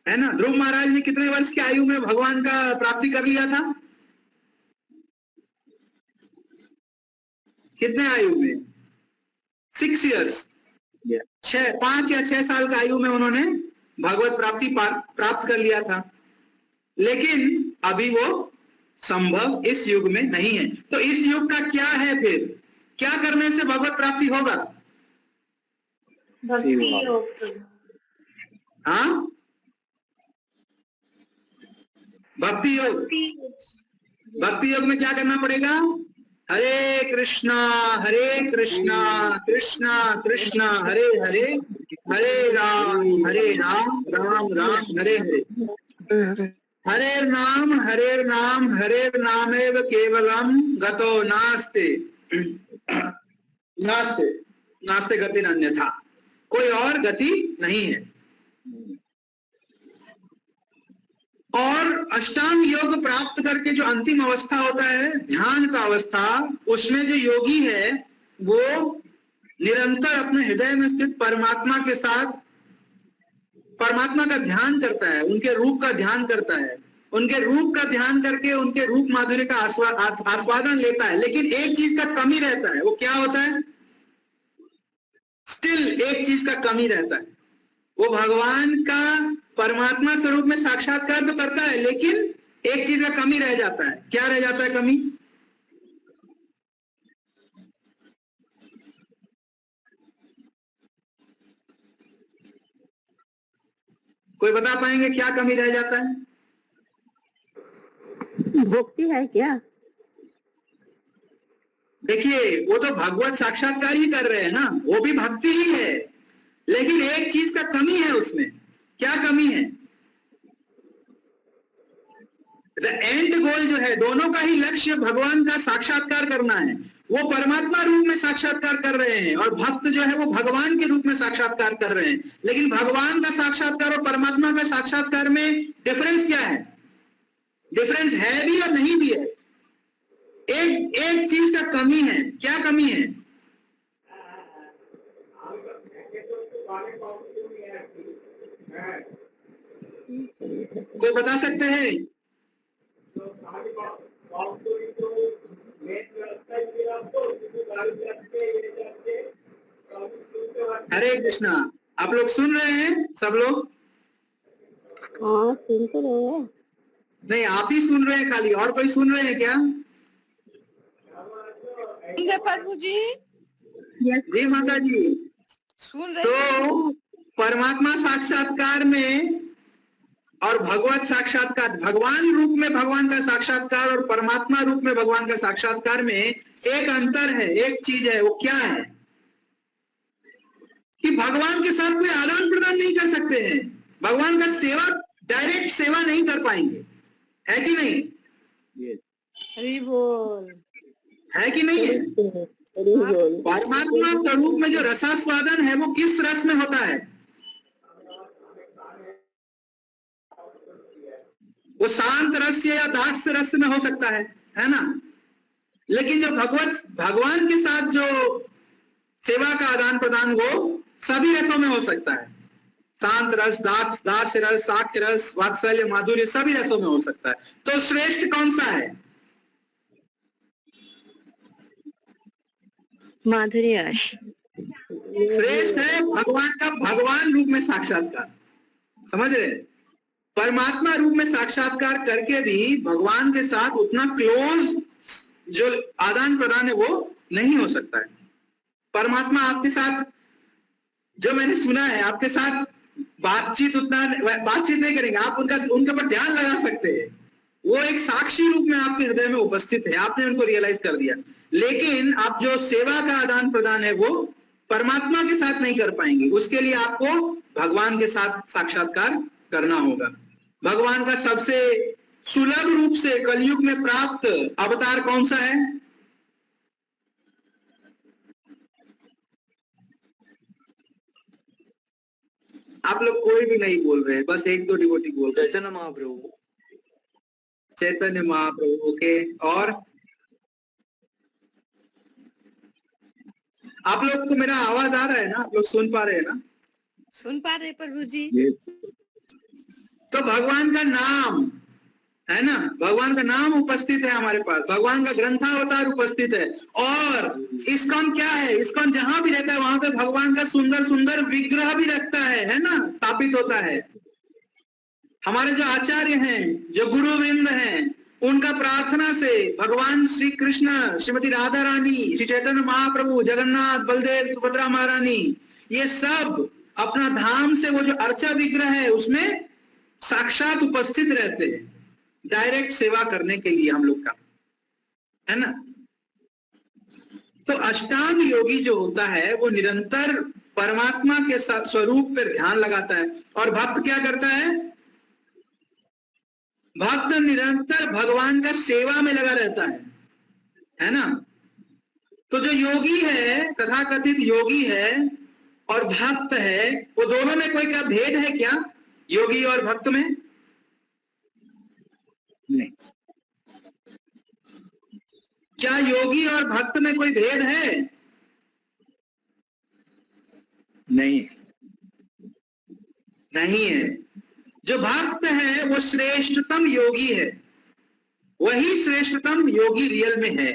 है ना? ध्रुव महाराज ने कितने वर्ष की आयु में भगवान का प्राप्ति कर लिया था? कितने आयु में? 6 years। 5 या 6 साल का आयु में उन्होंने भगवत प्राप्ति प्राप्त कर लिया था, लेकिन अभी वो संभव इस युग में नहीं है। तो इस युग का क्या है फिर? क्या करने से भगवत प्राप्ति होगा? भक्ति योग। हाँ, भक्ति योग। भक्ति योग में क्या करना पड़ेगा? हरे कृष्णा कृष्णा कृष्णा हरे हरे, हरे राम राम राम हरे हरे। हरे नाम नामेव केवलम गतो नास्ते नास्ते नास्ते गति अन्यथा, कोई और गति नहीं है। और अष्टांग योग प्राप्त करके जो अंतिम अवस्था होता है, ध्यान का अवस्था, उसमें जो योगी है वो निरंतर अपने हृदय में स्थित परमात्मा के साथ परमात्मा का ध्यान करता है, उनके रूप का ध्यान करता है, उनके रूप का ध्यान करके उनके रूप माधुर्य का आस्वादन लेता है। लेकिन एक चीज का कमी रहता है, वो क्या होता है? स्टिल एक चीज का कमी रहता है, वो भगवान का परमात्मा स्वरूप में साक्षात्कार तो करता है, लेकिन एक चीज का कमी रह जाता है। क्या रह जाता है कमी? कोई बता पाएंगे क्या कमी रह जाता है? भक्ति है क्या? देखिए, वो तो भगवत साक्षात्कार ही कर रहे हैं ना, वो भी भक्ति ही है, लेकिन एक चीज का कमी है उसमें। क्या कमी है? एंड गोल जो है, दोनों का ही लक्ष्य भगवान का साक्षात्कार करना है। वो परमात्मा रूप में साक्षात्कार कर रहे हैं और भक्त जो है वो भगवान के रूप में साक्षात्कार कर रहे हैं। लेकिन भगवान का साक्षात्कार और परमात्मा का साक्षात्कार में डिफरेंस क्या है? डिफरेंस है भी और नहीं भी है। एक चीज का कमी है। क्या कमी है? कोई बता सकते हैं? हरे कृष्णा। आप लोग सुन रहे हैं? सब लोग? हाँ, सुन तो रहे हैं। नहीं, आप ही सुन रहे हैं खाली, और कोई सुन रहे हैं क्या? प्रभु जी। जी माता जी। सुन रहे तो परमात्मा साक्षात्कार में और भगवत साक्षात्कार, भगवान रूप में भगवान का साक्षात्कार और परमात्मा रूप में भगवान का साक्षात्कार में एक अंतर है, एक चीज है। वो क्या है? कि भगवान के साथ कोई आदान प्रदान नहीं कर सकते हैं, भगवान का सेवा, डायरेक्ट सेवा नहीं कर पाएंगे। है कि नहीं? हरि बोल। है कि नहीं है? परमात्मा स्वरूप में जो रसास्वादन है वो किस रस में होता है? वो शांत रस या दाक्ष रस में हो सकता है ना? लेकिन जो भगवान के साथ जो सेवा का आदान प्रदान वो सभी रसों में हो सकता है। शांत रस, दाक्ष रस, साक्ष्य रस, वात्सल्य, माधुर्य, सभी रसों में हो सकता है। तो श्रेष्ठ कौन सा है? माधुर्य रस श्रेष्ठ है भगवान का भगवान रूप में साक्षात्कार। समझ रहे? परमात्मा रूप में साक्षात्कार करके भी भगवान के साथ उतना क्लोज जो आदान प्रदान है वो नहीं हो सकता है। परमात्मा आपके साथ, जो मैंने सुना है, आपके साथ बातचीत नहीं करेंगे। आप उनके ऊपर ध्यान लगा सकते हैं, वो एक साक्षी रूप में आपके हृदय में उपस्थित है, आपने उनको रियलाइज कर दिया। लेकिन आप जो सेवा का आदान प्रदान है वो परमात्मा के साथ नहीं कर पाएंगे। उसके लिए आपको भगवान के साथ साक्षात्कार करना होगा। भगवान का सबसे सुलभ रूप से कलयुग में प्राप्त अवतार कौन सा है? आप लोग कोई भी नहीं बोल रहे, बस एक दो डिवोटी बोल रहे। चैतन्य महाप्रभु। चैतन्य महाप्रभु। ओके, और आप लोग को मेरा आवाज आ रहा है ना? आप लोग सुन पा रहे हैं ना? सुन पा रहे प्रभु जी। तो भगवान का नाम है ना, भगवान का नाम उपस्थित है हमारे पास, भगवान का ग्रंथावतार उपस्थित है। और इस्कॉन क्या है, इस्कॉन जहां भी रहता है वहां पे भगवान का सुंदर सुंदर विग्रह भी रखता है ना, स्थापित होता है। हमारे जो आचार्य हैं, जो गुरु वृंद हैं, उनका प्रार्थना से भगवान श्री कृष्ण, श्रीमती राधा रानी, श्री चैतन्य महाप्रभु, जगन्नाथ, बलदेव, सुभद्रा महारानी, ये सब अपना धाम से वो जो अर्चा विग्रह है उसमें साक्षात उपस्थित रहते हैं, डायरेक्ट सेवा करने के लिए हम लोग का, है ना। तो अष्टांग योगी जो होता है वो निरंतर परमात्मा के स्वरूप पर ध्यान लगाता है। और भक्त क्या करता है, भक्त निरंतर भगवान का सेवा में लगा रहता है ना। तो जो योगी है, तथाकथित योगी है और भक्त है, वो दोनों में कोई क्या भेद है क्या, योगी और भक्त में? नहीं। क्या योगी और भक्त में कोई भेद है? नहीं, नहीं है। जो भक्त है वो श्रेष्ठतम योगी है, वही श्रेष्ठतम योगी रियल में है।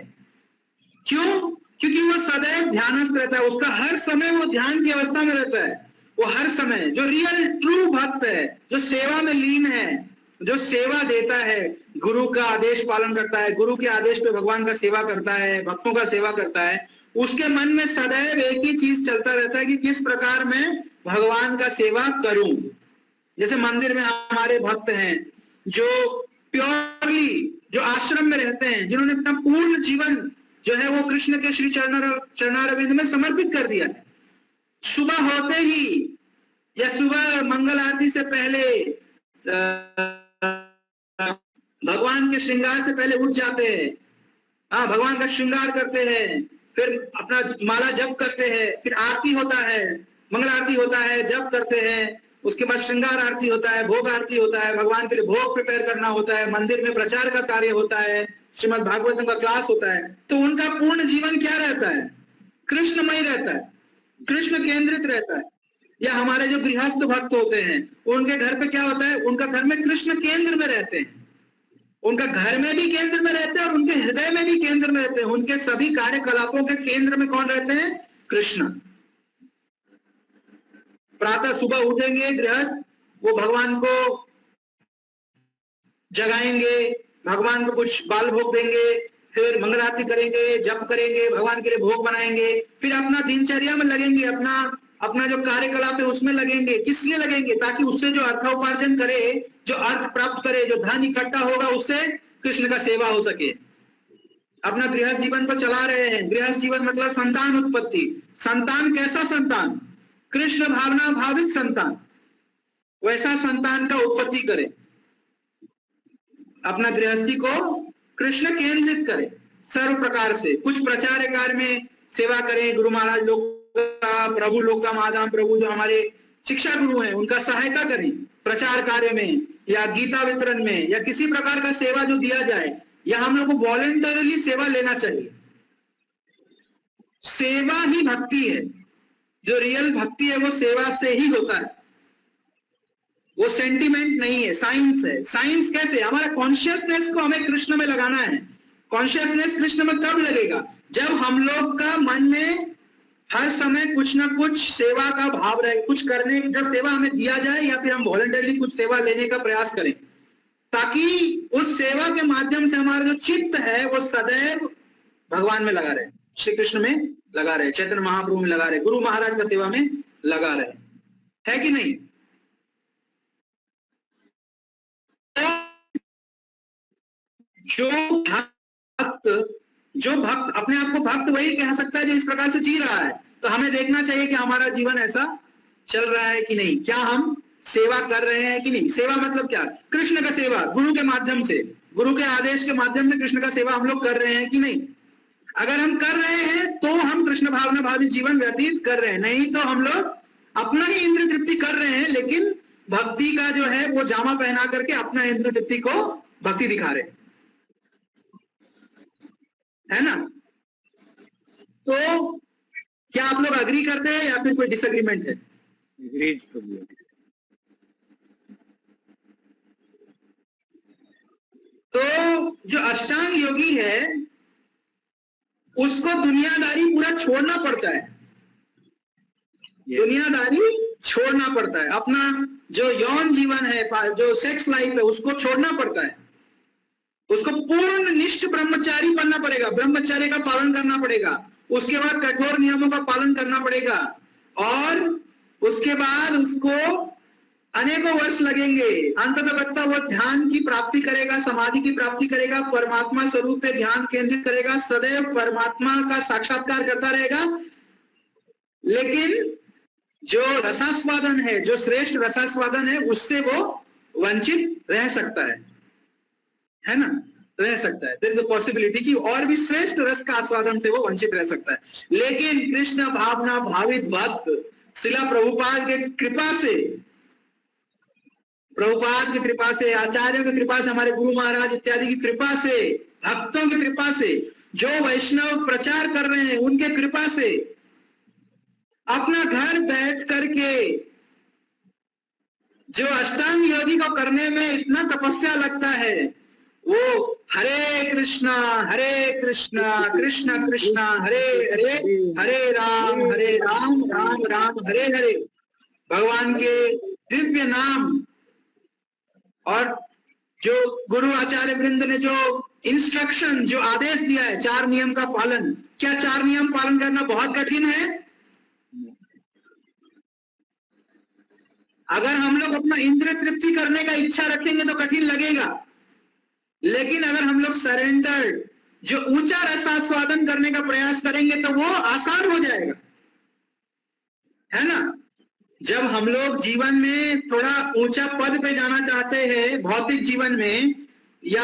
क्यों? क्योंकि वो सदैव ध्यानस्थ रहता है, उसका हर समय वो ध्यान की अवस्था में रहता है। वो हर समय जो रियल ट्रू भक्त है, जो सेवा में लीन है, जो सेवा देता है, गुरु का आदेश पालन करता है, गुरु के आदेश पे भगवान का सेवा करता है, भक्तों का सेवा करता है, उसके मन में सदैव एक ही चीज चलता रहता है कि किस प्रकार मैं भगवान का सेवा करूं। जैसे मंदिर में हमारे भक्त हैं जो प्योरली, जो आश्रम में रहते हैं, जिन्होंने अपना पूर्ण जीवन जो है वो कृष्ण के श्री चरणारविंद में समर्पित कर दिया है। सुबह होते ही या सुबह मंगल आरती से पहले भगवान के श्रृंगार से पहले उठ जाते हैं, हाँ, भगवान का श्रृंगार करते हैं, फिर अपना माला जप करते हैं, फिर आरती होता है, मंगल आरती होता है, जप करते हैं, उसके बाद श्रृंगार आरती होता है, भोग आरती होता है, भगवान के लिए भोग प्रिपेयर करना होता है, मंदिर में प्रचार का कार्य होता है, श्रीमद् भागवतम का क्लास होता है। तो उनका पूर्ण जीवन क्या रहता है? कृष्णमय रहता है, कृष्ण केंद्रित रहता है। या हमारे जो गृहस्थ भक्त होते हैं, उनके घर पे क्या होता है, उनका घर में कृष्ण केंद्र में रहते हैं, उनका घर में भी केंद्र में रहते हैं और उनके हृदय में भी केंद्र में रहते हैं। उनके सभी कार्यकलापों के केंद्र में कौन रहते हैं? कृष्ण। प्रातः सुबह उठेंगे गृहस्थ, वो भगवान को जगाएंगे, भगवान को कुछ बाल भोग देंगे, फिर मंगल आरती करेंगे, जप करेंगे, भगवान के लिए भोग बनाएंगे, फिर अपना दिनचर्या में लगेंगे, अपना जो कार्यकलाप है उसमें लगेंगे। किस लिए लगेंगे? ताकि उससे जो अर्थोपार्जन करे, जो अर्थ प्राप्त करे, जो धन इकट्ठा होगा, उससे कृष्ण का सेवा हो सके। अपना गृहस्थ जीवन को चला रहे हैं। गृहस्थ जीवन मतलब संतान उत्पत्ति। संतान कैसा संतान? कृष्ण भावना भावित संतान, वैसा संतान का उत्पत्ति करे, अपना गृहस्थी को कृष्ण केंद्रित करे सर्व प्रकार से। कुछ प्रचार कार्य में सेवा करें, गुरु महाराज लोग का, प्रभु लोग का, महाधाम प्रभु जो हमारे शिक्षा गुरु हैं, उनका सहायता करें प्रचार कार्य में या गीता वितरण में या किसी प्रकार का सेवा जो दिया जाए, या हम लोग को वॉलेंटरली सेवा लेना चाहिए। सेवा ही भक्ति है। जो रियल भक्ति है वो सेवा से ही होता है, वो सेंटिमेंट नहीं है, साइंस है। साइंस कैसे? हमारा कॉन्शियसनेस को हमें कृष्ण में लगाना है। कॉन्शियसनेस कृष्ण में कब लगेगा? जब हम लोग का मन में हर समय कुछ ना कुछ सेवा का भाव रहे, कुछ करने, जब सेवा हमें दिया जाए या फिर हम वॉलंटरली कुछ सेवा लेने का प्रयास करें, ताकि उस सेवा के माध्यम से हमारा जो चित्त है वो सदैव भगवान में लगा रहे, श्री कृष्ण में लगा रहे, चैतन्य महाप्रभु में लगा रहे, गुरु महाराज का सेवा में लगा रहे, है कि नहीं? जो भक्त अपने आप को भक्त वही कह सकता है जो इस प्रकार से जी रहा है। तो हमें देखना चाहिए कि हमारा जीवन ऐसा चल रहा है कि नहीं, क्या हम सेवा कर रहे हैं कि नहीं। सेवा मतलब क्या? कृष्ण का सेवा, गुरु के माध्यम से, गुरु के आदेश के माध्यम से कृष्ण का सेवा हम लोग कर रहे हैं कि नहीं। अगर हम कर रहे हैं तो हम कृष्ण भावना भावित जीवन व्यतीत कर रहे हैं, नहीं तो हम लोग अपना ही इंद्र तृप्ति कर रहे हैं, लेकिन भक्ति का जो है वो जामा पहना करके अपना इंद्र तृप्ति को भक्ति दिखा रहे है ना। तो क्या आप लोग अग्री करते हैं या फिर कोई डिसएग्रीमेंट है? तो जो अष्टांग योगी है उसको दुनियादारी पूरा छोड़ना पड़ता है, दुनियादारी छोड़ना पड़ता है, अपना जो यौन जीवन है, जो सेक्स लाइफ है, उसको छोड़ना पड़ता है, उसको पूर्ण निष्ठ ब्रह्मचारी बनना पड़ेगा, ब्रह्मचर्य का पालन करना पड़ेगा, उसके बाद कठोर नियमों का पालन करना पड़ेगा, और उसके बाद उसको अनेकों वर्ष लगेंगे, अंततः वो ध्यान की प्राप्ति करेगा, समाधि की प्राप्ति करेगा, परमात्मा स्वरूप पे ध्यान केंद्रित करेगा, सदैव परमात्मा का साक्षात्कार करता रहेगा। लेकिन जो रसास्वादन है, जो श्रेष्ठ रसास्वादन है, उससे वो वंचित रह सकता है ना, रह सकता है। देयर इज अ पॉसिबिलिटी कि और भी श्रेष्ठ रस का आस्वादन से वो वंचित रह सकता है। लेकिन कृष्ण भावना भावित भक्त शिला प्रभुपाद के कृपा से, प्रभुपाद की कृपा से, आचार्यों की कृपा से, हमारे गुरु महाराज इत्यादि की कृपा से, भक्तों की कृपा से, जो वैष्णव प्रचार कर रहे हैं उनके कृपा से, अपना घर बैठ करके जो अष्टांग योगी को करने में इतना तपस्या लगता है, वो हरे कृष्णा कृष्ण कृष्ण हरे हरे, हरे राम राम राम हरे हरे, भगवान के दिव्य नाम और जो गुरु आचार्य वृंद ने जो इंस्ट्रक्शन, जो आदेश दिया है, 4 नियम का पालन, क्या 4 नियम पालन करना बहुत कठिन है? अगर हम लोग अपना इंद्रिय तृप्ति करने का इच्छा रखेंगे तो कठिन लगेगा, लेकिन अगर हम लोग सरेंडर, जो ऊंचा रसास्वादन करने का प्रयास करेंगे तो वो आसान हो जाएगा, है ना। जब हम लोग जीवन में थोड़ा ऊंचा पद पे जाना चाहते हैं, भौतिक जीवन में, या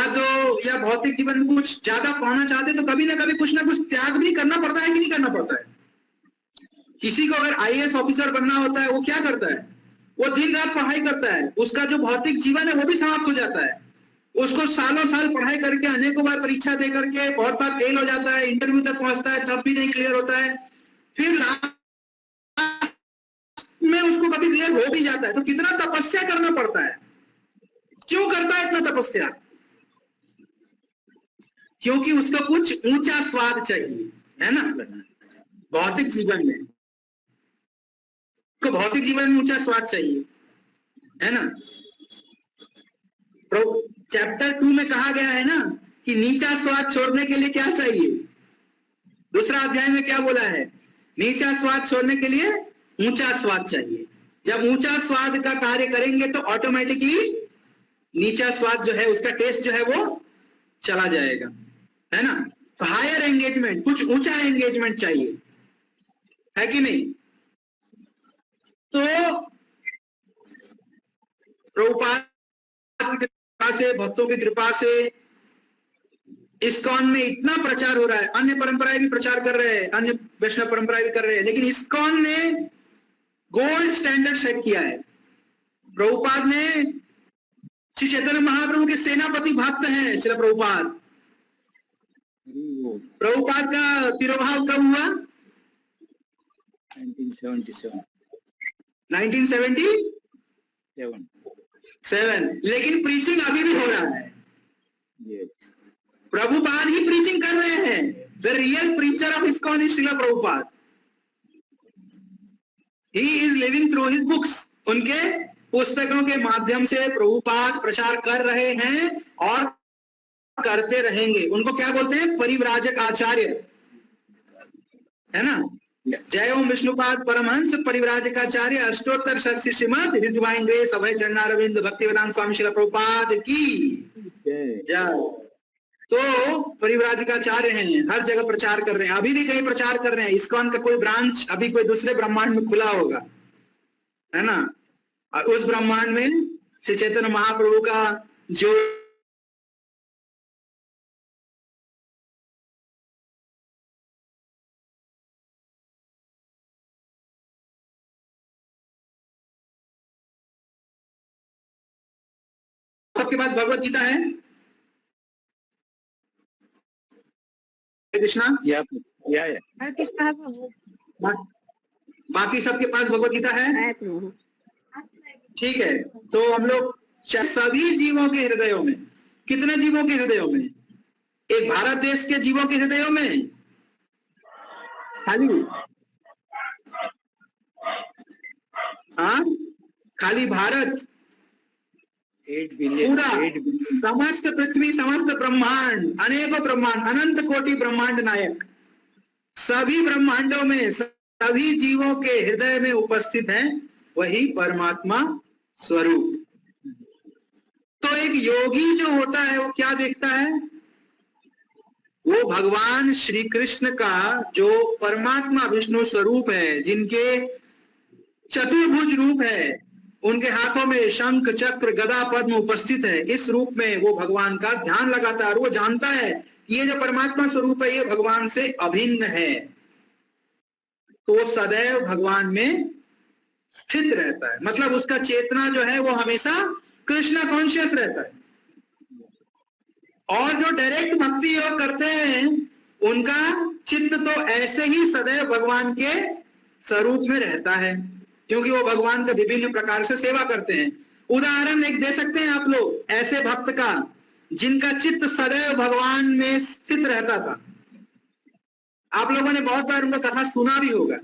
भौतिक जीवन में कुछ ज्यादा पाना चाहते हैं, तो कभी ना कभी कुछ ना कुछ त्याग भी करना पड़ता है कि नहीं करना पड़ता है। किसी को अगर आईएएस ऑफिसर बनना होता है, वो क्या करता है? वो दिन रात पढ़ाई करता है, उसका जो भौतिक जीवन है वो भी समाप्त हो जाता है, उसको सालों साल पढ़ाई करके, अनेकों बार परीक्षा दे करके, बहुत बार फेल हो जाता है, इंटरव्यू तक पहुंचता है, तब भी नहीं क्लियर होता है, फिर में उसको कभी क्लियर हो भी जाता है। तो कितना तपस्या करना पड़ता है। क्यों करता है इतना तपस्या? क्योंकि उसको कुछ ऊंचा स्वाद चाहिए, है ना, भौतिक जीवन में, उसको भौतिक जीवन में ऊंचा स्वाद चाहिए, है ना। चैप्टर 2 में कहा गया है ना कि नीचा स्वाद छोड़ने के लिए क्या चाहिए? दूसरा अध्याय में क्या बोला है? नीचा स्वाद छोड़ने के लिए ऊंचा स्वाद चाहिए। जब ऊंचा स्वाद का कार्य करेंगे तो ऑटोमेटिकली नीचा स्वाद जो है, उसका टेस्ट जो है वो चला जाएगा, है ना। तो हायर एंगेजमेंट, कुछ ऊंचा एंगेजमेंट चाहिए, है कि नहीं। तो प्रभुपाद की कृपा से, भक्तों की कृपा से इस्कॉन में इतना प्रचार हो रहा है, अन्य परंपराएं भी प्रचार कर रहे हैं, अन्य वैष्णव परंपराएं भी कर रहे हैं, लेकिन इस्कॉन ने गोल्ड स्टैंडर्ड सेट किया है। प्रभुपाद ने, श्री चैतन्य महाप्रभु के सेनापति भक्त हैं श्रील प्रभुपाद। प्रभुपाद का तिरोभाव कब हुआ? 1977। लेकिन प्रीचिंग अभी भी हो रहा है। प्रभुपाद ही प्रीचिंग कर रहे हैं। The real preacher of ISKCON is Srila Prabhupada. He is living through his books. उनके पुस्तकों के माध्यम से प्रभुपाद प्रचार कर रहे हैं और करते रहेंगे। उनको क्या बोलते हैं? परिव्राजक आचार्य, है ना। जय ओम विष्णुपाद परमहंस परिव्राजकाचार्य अष्टोत्तर शत श्रीमद हिज डिवाइन ग्रेस अभय चरणारविंद भक्तिवेदांत स्वामी श्रील प्रभुपाद की जय। तो परिव्राजकाचार्य हैं, हर जगह प्रचार कर रहे हैं, अभी भी कहीं प्रचार कर रहे हैं। इस्कॉन का कोई ब्रांच अभी कोई दूसरे ब्रह्मांड में खुला होगा, है ना, और उस ब्रह्मांड में श्री चैतन्य महाप्रभु का जो सबके पास भगवत गीता है, कृष्णा, बाकी सबके पास भगवत गीता है, ठीक है। तो हम लोग सभी जीवों के हृदयों में, कितने जीवों के हृदयों में? एक भारत देश के जीवों के हृदयों में खाली, हाँ, खाली भारत? 8 बिलियन, पूरा 8 बिलियन। समस्त पृथ्वी, समस्त ब्रह्मांड, अनेकों ब्रह्मांड, अनंत कोटि ब्रह्मांड नायक, सभी ब्रह्मांडों में सभी जीवों के हृदय में उपस्थित हैं वही परमात्मा स्वरूप। तो एक योगी जो होता है वो क्या देखता है? वो भगवान श्री कृष्ण का जो परमात्मा विष्णु स्वरूप है, जिनके चतुर्भुज रूप है, उनके हाथों में शंख चक्र गदा पद्म उपस्थित है, इस रूप में वो भगवान का ध्यान लगाता है और वो जानता है कि ये जो परमात्मा स्वरूप है ये भगवान से अभिन्न है, तो वो सदैव भगवान में स्थित रहता है। मतलब उसका चेतना जो है वो हमेशा कृष्णा कॉन्शियस रहता है। और जो डायरेक्ट भक्ति योग करते हैं उनका चित्त तो ऐसे ही सदैव भगवान के स्वरूप में रहता है, क्योंकि वो भगवान का विभिन्न प्रकार से सेवा करते हैं। उदाहरण एक दे सकते हैं आप लोग ऐसे भक्त का जिनका चित्त सदैव भगवान में स्थित रहता था। आप लोगों ने बहुत बार उनका कथा सुना भी होगा।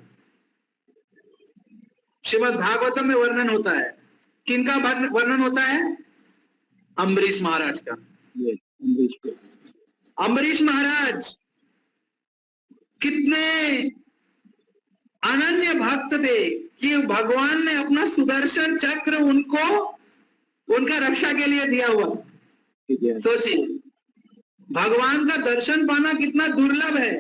श्रीमद् भागवतम में वर्णन होता है। किनका वर्णन होता है? अम्बरीश महाराज का। अम्बरीश महाराज कितने अनन्य भक्त थे कि भगवान ने अपना सुदर्शन चक्र उनको उनका रक्षा के लिए दिया हुआ। सोचिए, भगवान का दर्शन पाना कितना दुर्लभ है,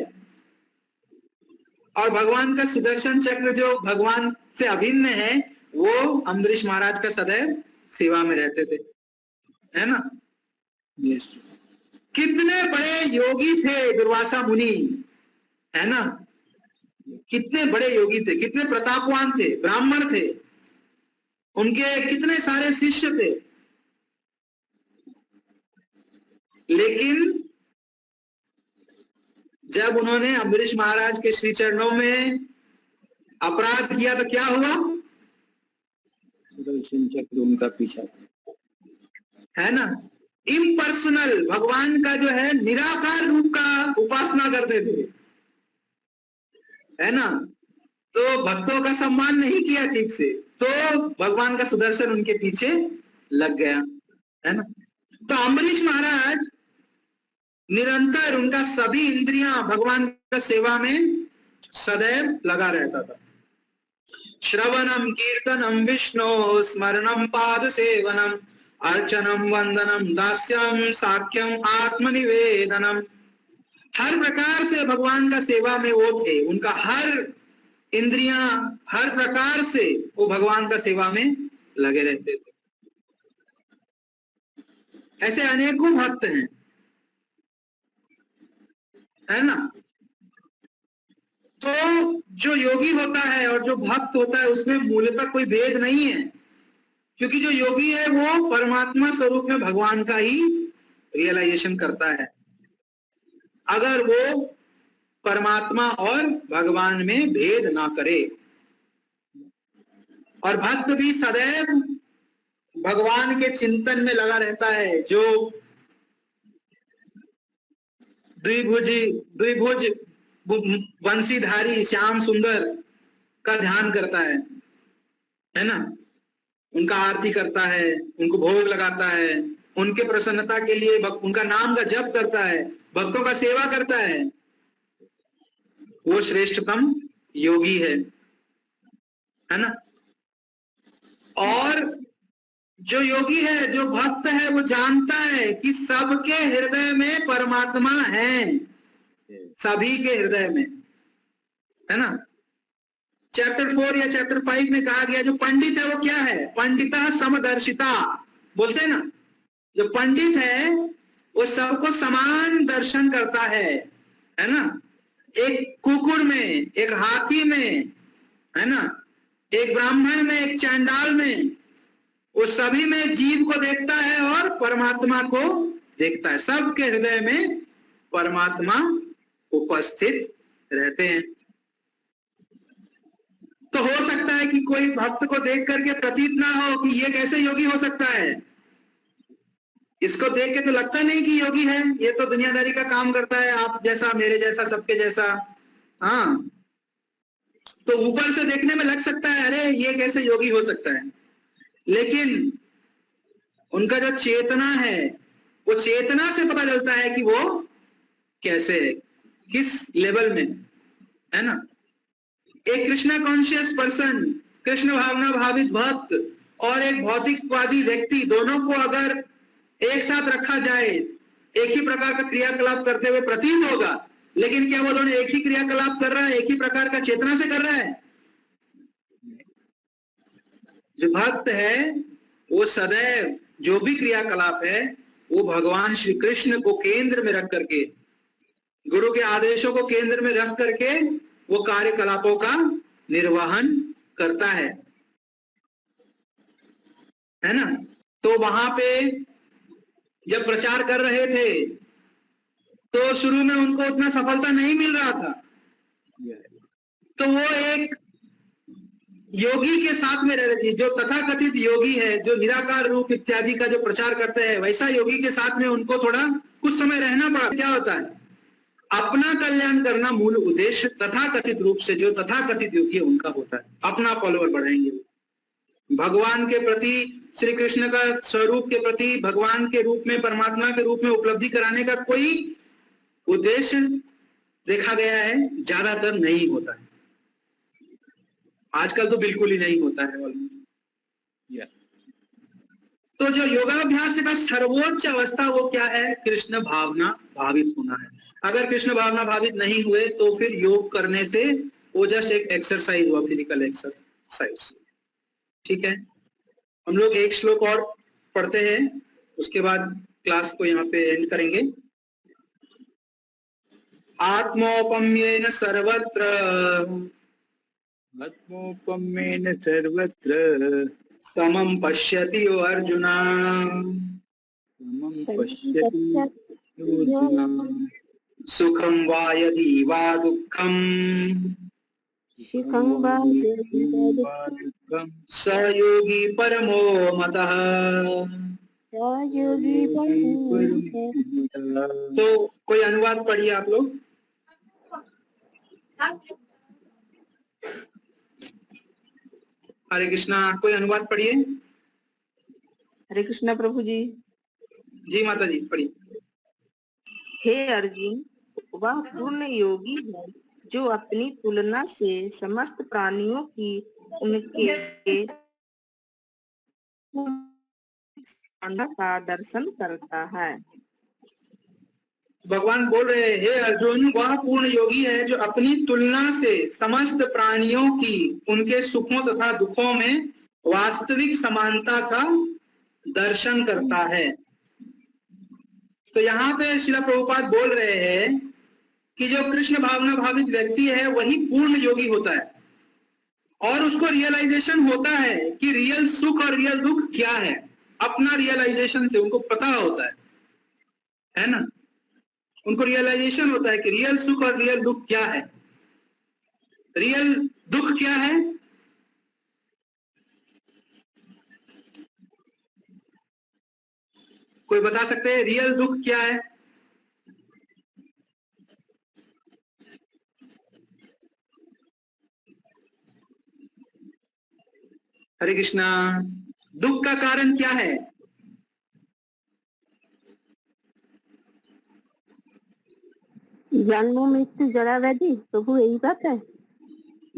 और भगवान का सुदर्शन चक्र जो भगवान से अभिन्न है वो अम्बरीश महाराज का सदैव सेवा में रहते थे, है ना? कितने बड़े योगी थे दुर्वासा मुनि, है ना? कितने बड़े योगी थे, कितने प्रतापवान थे, ब्राह्मण थे, उनके कितने सारे शिष्य थे, लेकिन जब उन्होंने अम्बरीश महाराज के श्री चरणों में अपराध किया तो क्या हुआ? सुदर्शन चक्र उनका पीछा, है ना? इम्पर्सनल भगवान का जो है निराकार रूप का उपासना करते थे, है ना? तो भक्तों का सम्मान नहीं किया ठीक से, तो भगवान का सुदर्शन उनके पीछे लग गया, है ना? तो अम्बरीश महाराज निरंतर उनका सभी इंद्रियां भगवान का सेवा में सदैव लगा रहता था। श्रवणम कीर्तनम विष्णु स्मरणम पाद सेवनम अर्चनम वंदनम दास्यम साख्यम आत्मनिवेदनम, हर प्रकार से भगवान का सेवा में वो थे। उनका हर इंद्रियां हर प्रकार से वो भगवान का सेवा में लगे रहते थे। ऐसे अनेकों भक्त हैं, है ना? तो जो योगी होता है और जो भक्त होता है उसमें मूलतः कोई भेद नहीं है, क्योंकि जो योगी है वो परमात्मा स्वरूप में भगवान का ही रियलाइजेशन करता है। अगर वो परमात्मा और भगवान में भेद ना करे, और भक्त भी सदैव भगवान के चिंतन में लगा रहता है, जो द्विभुज वंशीधारी श्याम सुंदर का ध्यान करता है ना? उनका आरती करता है, उनको भोग लगाता है, उनके प्रसन्नता के लिए उनका नाम का जप करता है, भक्तों का सेवा करता है, वो श्रेष्ठतम योगी है ना? और जो योगी है, जो भक्त है, वो जानता है कि सबके हृदय में परमात्मा है, सभी के हृदय में, है ना? चैप्टर 4 या चैप्टर 5 में कहा गया जो पंडित है वो क्या है? पंडिता समदर्शिता बोलते हैं ना, जो पंडित है वो सबको समान दर्शन करता है ना? एक कुकुर में, एक हाथी में, है ना, एक ब्राह्मण में, एक चांडाल में, वो सभी में जीव को देखता है और परमात्मा को देखता है। सबके हृदय में परमात्मा उपस्थित रहते हैं। तो हो सकता है कि कोई भक्त को देख करके प्रतीत ना हो कि ये कैसे योगी हो सकता है, इसको देख के तो लगता नहीं कि योगी है, ये तो दुनियादारी का काम करता है, आप जैसा मेरे जैसा सबके जैसा। हाँ, तो ऊपर से देखने में लग सकता है अरे ये कैसे योगी हो सकता है, लेकिन उनका जो चेतना है वो चेतना से पता चलता है कि वो कैसे है, किस लेवल में है ना। एक कृष्णा कॉन्शियस पर्सन, कृष्ण भावना भावित भक्त और एक भौतिकवादी व्यक्ति, दोनों को अगर एक साथ रखा जाए, एक ही प्रकार का क्रियाकलाप करते हुए प्रतीत होगा, लेकिन क्या वो दोनों एक ही क्रियाकलाप कर रहा है, एक ही प्रकार का चेतना से कर रहा है? जो भक्त है वो सदैव जो भी क्रियाकलाप है वो भगवान श्री कृष्ण को केंद्र में रख करके, गुरु के आदेशों को केंद्र में रख करके वो कार्यकलापों का निर्वहन करता है ना। तो वहां पे जब प्रचार कर रहे थे तो शुरू में उनको उतना सफलता नहीं मिल रहा था, तो वो एक योगी के साथ में रह रहे थे, जो तथाकथित योगी है, जो निराकार रूप इत्यादि का जो प्रचार करते हैं, वैसा योगी के साथ में उनको थोड़ा कुछ समय रहना पड़ा। क्या होता है, अपना कल्याण करना मूल उद्देश्य तथाकथित रूप से जो तथाकथित योगी है उनका होता है। अपना फॉलोअर बढ़ाएंगे, भगवान के प्रति, श्री कृष्ण का स्वरूप के प्रति, भगवान के रूप में, परमात्मा के रूप में उपलब्धि कराने का कोई उद्देश्य देखा गया है ज्यादातर नहीं होता है। आजकल तो बिल्कुल ही नहीं होता है। तो जो योगाभ्यास का सर्वोच्च अवस्था वो क्या है, कृष्ण भावना भावित होना है। अगर कृष्ण भावना भावित नहीं हुए तो फिर योग करने से वो जस्ट एक एक्सरसाइज हुआ, फिजिकल एक्सरसाइज। ठीक है, हम लोग एक श्लोक और पढ़ते हैं, उसके बाद क्लास को यहाँ पे एंड करेंगे। आत्मोपम्येन सर्वत्र, आत्मोपम्येन सर्वत्र समं पश्यति यो अर्जुन, समं पश्यति अर्जुन, सुखं वा यदि वा दुःखं, सुखं वा यदि वा दुःखं, स योगी परमो मतः। योगी तो कोई अनुवाद पढ़िए आप लोग। हरे कृष्णा, कोई अनुवाद पढ़िए। हरे कृष्णा प्रभु जी। जी माता जी, पढ़िए। हे अर्जुन, वह पूर्ण योगी है जो अपनी तुलना से समस्त प्राणियों की उनके का दर्शन करता है। भगवान बोल रहे हैं, हे अर्जुन, वह पूर्ण योगी है जो अपनी तुलना से समस्त प्राणियों की उनके सुखों तथा दुखों में वास्तविक समानता का दर्शन करता है। तो यहाँ पे श्रील प्रभुपाद बोल रहे हैं कि जो कृष्ण भावना भावित व्यक्ति है वही पूर्ण योगी होता है, और उसको रियलाइजेशन होता है कि रियल सुख और रियल दुख क्या है। अपना रियलाइजेशन से उनको पता होता है ना, उनको रियलाइजेशन होता है कि रियल सुख और रियल दुख क्या है। रियल दुख क्या है? कोई बता सकते हैं रियल दुख क्या है? हरे कृष्णा, दुख का कारण क्या है? जन्म मृत्यु जरा व्याधि, प्रभु यही बात है।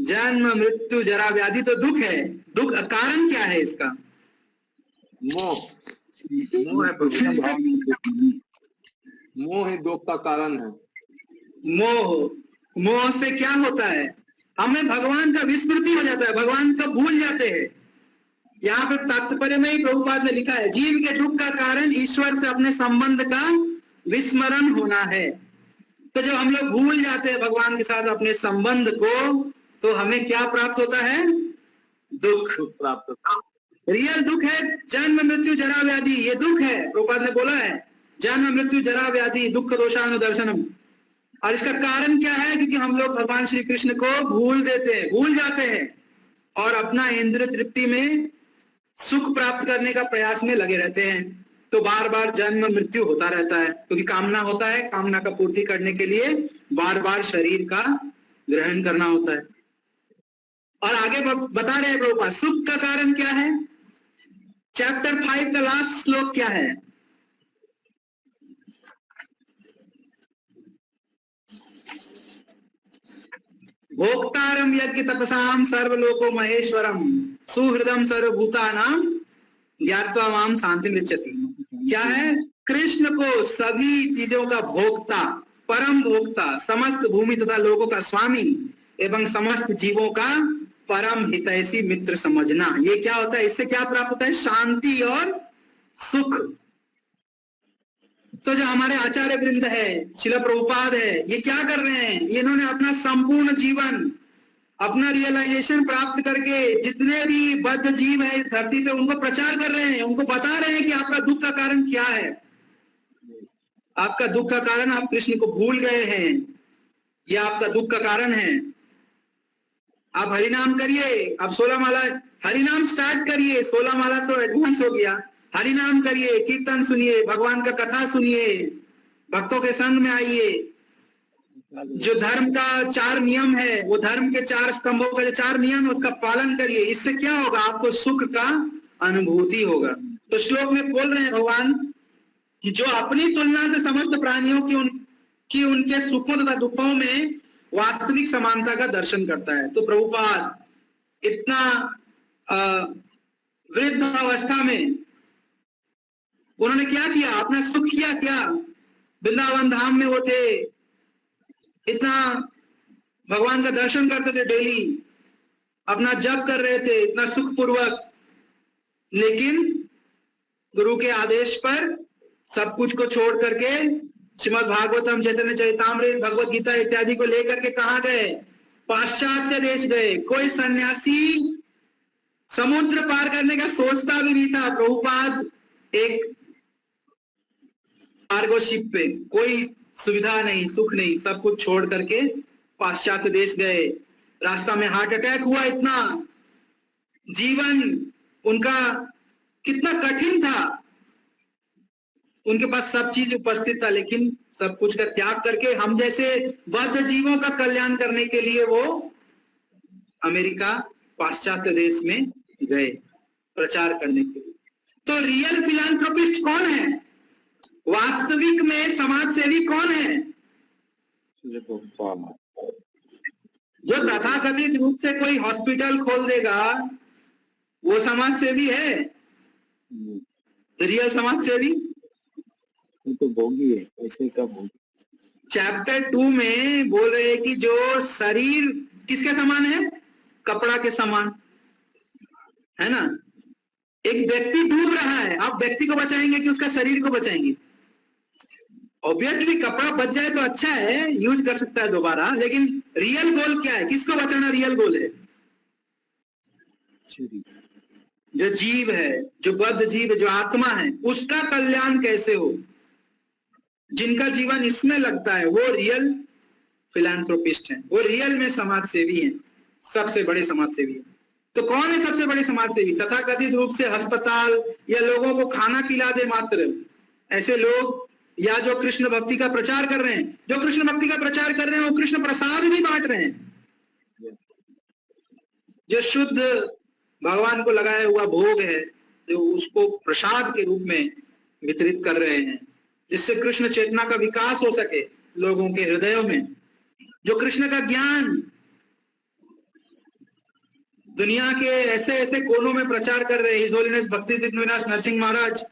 जन्म मृत्यु जरा व्याधि तो दुख है। दुख कारण क्या है इसका? मोह। मोह है प्रभु। मोह ही दुख का कारण है। मोह, मोह से क्या होता है? हमें भगवान का विस्मृति हो जाता है, भगवान को भूल जाते हैं। यहाँ पे तात्पर्य में ही प्रभुपाद ने लिखा है, जीव के दुख का कारण ईश्वर से अपने संबंध का विस्मरण होना है। तो जब हम लोग भूल जाते हैं भगवान के साथ अपने संबंध को, तो हमें क्या प्राप्त होता है? दुख प्राप्त होता है। रियल दुख है जन्म मृत्यु जरा व्याधि, ये दुख है। प्रभुपाद ने बोला है जन्म मृत्यु जरा व्याधि दुख दोषानुदर्शनम। और इसका कारण क्या है? क्योंकि हम लोग भगवान श्री कृष्ण को भूल जाते हैं और अपना इंद्रिय तृप्ति में सुख प्राप्त करने का प्रयास में लगे रहते हैं। तो बार बार जन्म मृत्यु होता रहता है, क्योंकि कामना होता है, कामना का पूर्ति करने के लिए बार बार शरीर का ग्रहण करना होता है। और आगे बता रहे हैं प्रभुपाद सुख का कारण क्या है। चैप्टर 5 का लास्ट श्लोक क्या है? भोक्तारम यज्ञ तपसाम सर्वलोको महेश्वरम सुहृदम सर्वभूतानाम ज्ञात्वा माम शांति मृच्छति। क्या है? कृष्ण को सभी चीजों का भोक्ता, परम भोक्ता, समस्त भूमि तथा लोगों का स्वामी एवं समस्त जीवों का परम हितैषी मित्र समझना। ये क्या होता है? इससे क्या प्राप्त होता है? शांति और सुख। तो जो हमारे आचार्य वृंद है, शिला प्रभुपाद है, ये क्या कर रहे हैं? इन्होंने अपना संपूर्ण जीवन, अपना रियलाइजेशन प्राप्त करके जितने भी बद्ध जीव है इस धरती पे उनको प्रचार कर रहे हैं, उनको बता रहे हैं कि आपका दुख का कारण क्या है। आपका दुख का कारण आप कृष्ण को भूल गए हैं, यह आपका दुख का कारण है। आप हरिनाम करिए, आप 16 माला हरिनाम स्टार्ट करिए, 16 माला तो एडवांस हो गया। हरिनाम करिए, कीर्तन सुनिए, भगवान का कथा सुनिए, भक्तों के संग में आइए। जो धर्म का 4 नियम है, वो धर्म के 4 स्तंभों का जो 4 नियम है उसका पालन करिए। इससे क्या होगा? आपको सुख का अनुभूति होगा। तो श्लोक में बोल रहे हैं भगवान कि जो अपनी तुलना से समस्त प्राणियों की उनके सुखों तथा दुखों में वास्तविक समानता का दर्शन करता है। तो प्रभुपाद इतना वृद्ध अवस्था में उन्होंने क्या किया? अपना सुख किया क्या? वृंदावन धाम में वो थे, इतना भगवान का दर्शन करते थे, डेली अपना जप कर रहे थे इतना सुखपूर्वक, लेकिन गुरु के आदेश पर सब कुछ को छोड़ करके श्रीमद् भागवतम, चैतन्य चरितामृत, भगवत गीता इत्यादि को लेकर के कहाँ गए? पाश्चात्य देश गए। कोई सन्यासी समुद्र पार करने का सोचता भी नहीं था। प्रभुपाद एक कार्गो शिप पे, कोई सुविधा नहीं, सुख नहीं, सब कुछ छोड़ करके पाश्चात्य देश गए। रास्ता में हार्ट अटैक हुआ। इतना जीवन उनका कितना कठिन था। उनके पास सब चीज उपस्थित था, लेकिन सब कुछ का त्याग करके हम जैसे बद्ध जीवों का कल्याण करने के लिए वो अमेरिका, पाश्चात्य देश में गए प्रचार करने के लिए। तो रियल फिलांथ्रोपिस्ट कौन है? वास्तविक में समाज सेवी कौन है? जो तथाकथित रूप से कोई हॉस्पिटल खोल देगा वो समाज सेवी है? रियल समाज सेवी तो भोगी है, ऐसे का भोगी। चैप्टर 2 में बोल रहे हैं कि जो शरीर किसके समान है? कपड़ा के समान है ना। एक व्यक्ति डूब रहा है, आप व्यक्ति को बचाएंगे कि उसका शरीर को बचाएंगे? ऑब्वियसली कपड़ा बच जाए तो अच्छा है, यूज कर सकता है दोबारा, लेकिन रियल गोल क्या है? किसको बचाना रियल गोल है? जो जीव है, जो बद्ध जीव, जो आत्मा है, उसका कल्याण कैसे हो? जिनका जीवन इसमें लगता है वो रियल फिलैंथ्रोपिस्ट हैं, वो रियल में समाज सेवी हैं, सबसे बड़े समाज सेवी हैं। तो कौन है सबसे बड़े समाज सेवी? तथाकथित रूप से अस्पताल या लोगों को खाना खिला दे मात्र ऐसे लोग, या जो कृष्ण भक्ति का प्रचार कर रहे हैं। जो कृष्ण भक्ति का प्रचार कर रहे हैं वो कृष्ण प्रसाद भी बांट रहे हैं। जो शुद्ध भगवान को लगाया हुआ भोग है, जो उसको प्रसाद के रूप में वितरित कर रहे हैं, जिससे कृष्ण चेतना का विकास हो सके लोगों के हृदयों में। जो कृष्ण का ज्ञान दुनिया के ऐसे ऐसे कोनों में प्रचार कर रहे हैं। हिज होलीनेस भक्ति विनाश नरसिंह महाराज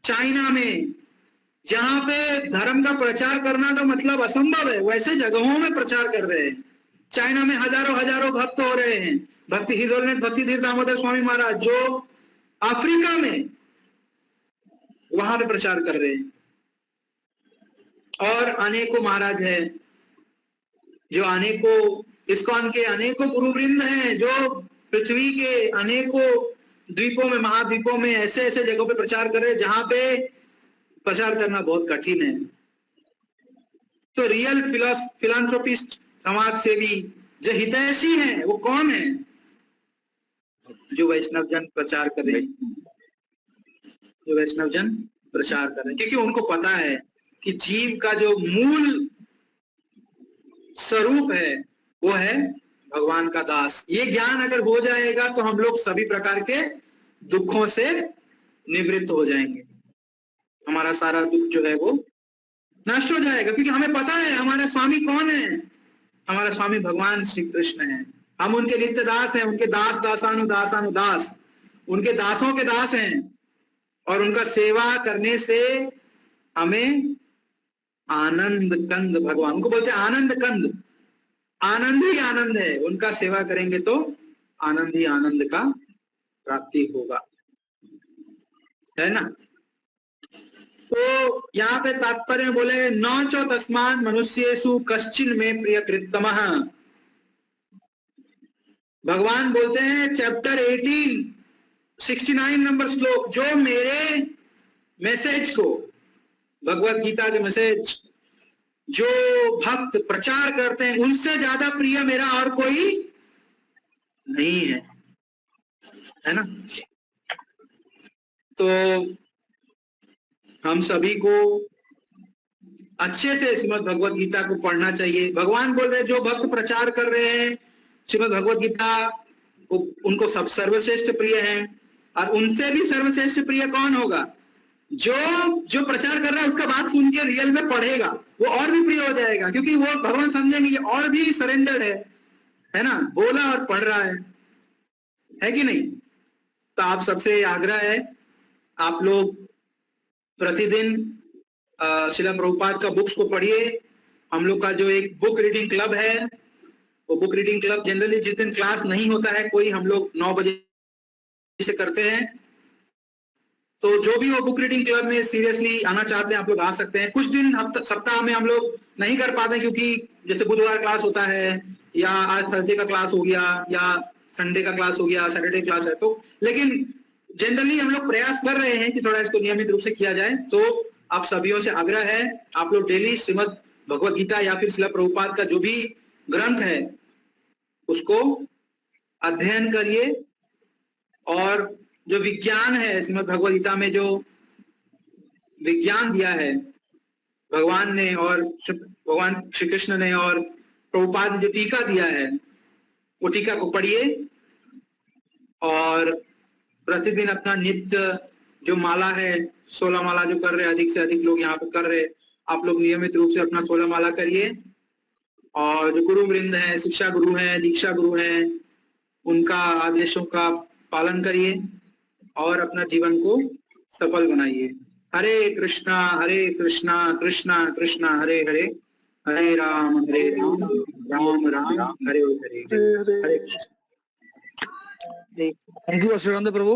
चाइना में, जहां पे धर्म का प्रचार करना तो मतलब असंभव है, वैसे जगहों में प्रचार कर रहे हैं। चाइना में हजारों हजारों भक्त हो रहे हैं। भक्ति हिज होलीनेस भक्ति धीर दामोदर स्वामी महाराज जो अफ्रीका में, वहां पे प्रचार कर रहे हैं। और अनेकों महाराज है, जो अनेकों इस्कॉन के अनेकों गुरुवृंद हैं, जो पृथ्वी के अनेकों द्वीपों में, महाद्वीपों में ऐसे ऐसे जगहों पे प्रचार कर रहे हैं जहां पे प्रचार करना बहुत कठिन है। तो रियल फिलांथ्रोपिस्ट, समाज सेवी, जो हितैषी हैं, वो कौन है? जो वैष्णव जन प्रचार कर रहे हैं। जो वैष्णव जन प्रचार कर रहे हैं, क्योंकि उनको पता है कि जीव का जो मूल स्वरूप है वो है भगवान का दास। ये ज्ञान अगर हो जाएगा तो हम लोग सभी प्रकार के दुखों से निवृत्त हो जाएंगे, हमारा सारा दुख जो है वो नष्ट हो जाएगा, क्योंकि हमें पता है हमारा स्वामी कौन है। हमारा स्वामी भगवान श्री कृष्ण है, हम उनके नित्य दास हैं, उनके दास दासानुदास, उनके दासों के दास हैं, और उनका सेवा करने से हमें आनंद कंद, भगवान उनको बोलते हैं आनंद कंद, आनंद ही आनंद है। उनका सेवा करेंगे तो आनंद ही आनंद का प्राप्ति होगा, है ना। तो यहाँ पे तात्पर्य बोले नौचो तस्मान मनुष्येषु कश्चिन में प्रिय कृतमः। भगवान बोलते हैं चैप्टर 18 69 नंबर श्लोक, जो मेरे मैसेज को, भगवत गीता के मैसेज जो भक्त प्रचार करते हैं, उनसे ज्यादा प्रिय मेरा और कोई नहीं है ना। तो हम सभी को अच्छे से श्रीमद् भगवत गीता को पढ़ना चाहिए। भगवान बोल रहे हैं जो भक्त प्रचार कर रहे हैं श्रीमद् भगवत गीता, उनको सब सर्वश्रेष्ठ प्रिय है, और उनसे भी सर्वश्रेष्ठ प्रिय कौन होगा? जो प्रचार कर रहा है उसका बात सुन के रियल में पढ़ेगा, वो और भी प्रिय हो जाएगा, क्योंकि वो भगवान समझेंगे ये और भी सरेंडर्ड है ना, बोला और पढ़ रहा है कि नहीं। तो आप सबसे आग्रह है, आप लोग प्रतिदिन श्रील प्रभुपाद का बुक्स को पढ़िए। हम लोग का जो एक बुक रीडिंग क्लब है, वो बुक रीडिंग क्लब जनरली जिस दिन क्लास नहीं होता है कोई, हम लोग 9 बजे से करते हैं। तो जो भी वो बुक रीडिंग क्लब में सीरियसली आना चाहते हैं आप लोग आ सकते हैं। कुछ दिन सप्ताह में हम लोग नहीं कर पाते, क्योंकि जैसे बुधवार क्लास होता है, या आज थर्सडे का क्लास हो गया, या संडे का क्लास हो गया, सैटरडे क्लास है, तो लेकिन जनरली हम लोग प्रयास कर रहे हैं कि थोड़ा इसको नियमित रूप से किया जाए। तो आप सभी से आग्रह है, आप लोग डेली श्रीमद् भगवत गीता या फिर श्रील प्रभुपाद का जो भी ग्रंथ है उसको अध्ययन करिए, और जो विज्ञान है श्रीमद् भगवत गीता में जो विज्ञान दिया है भगवान ने और भगवान श्री कृष्ण ने, और प्रभुपाद ने जो टीका दिया है, वो टीका को पढ़िए, और प्रतिदिन अपना नित्य जो माला है, 16 माला जो कर रहे हैं, अधिक से अधिक लोग यहाँ पे कर रहे हैं, आप लोग नियमित रूप से अपना 16 माला करिए। और जो गुरु वृंद है, शिक्षा गुरु हैं, दीक्षा गुरु हैं, उनका आदेशों का पालन करिए और अपना जीवन को सफल बनाइए। Hare Krishna Krishna Krishna Hare Hare, Hare Ram Ram Ram Hare Hare, Hare Krishna. Thank you Ashokananda Prabhu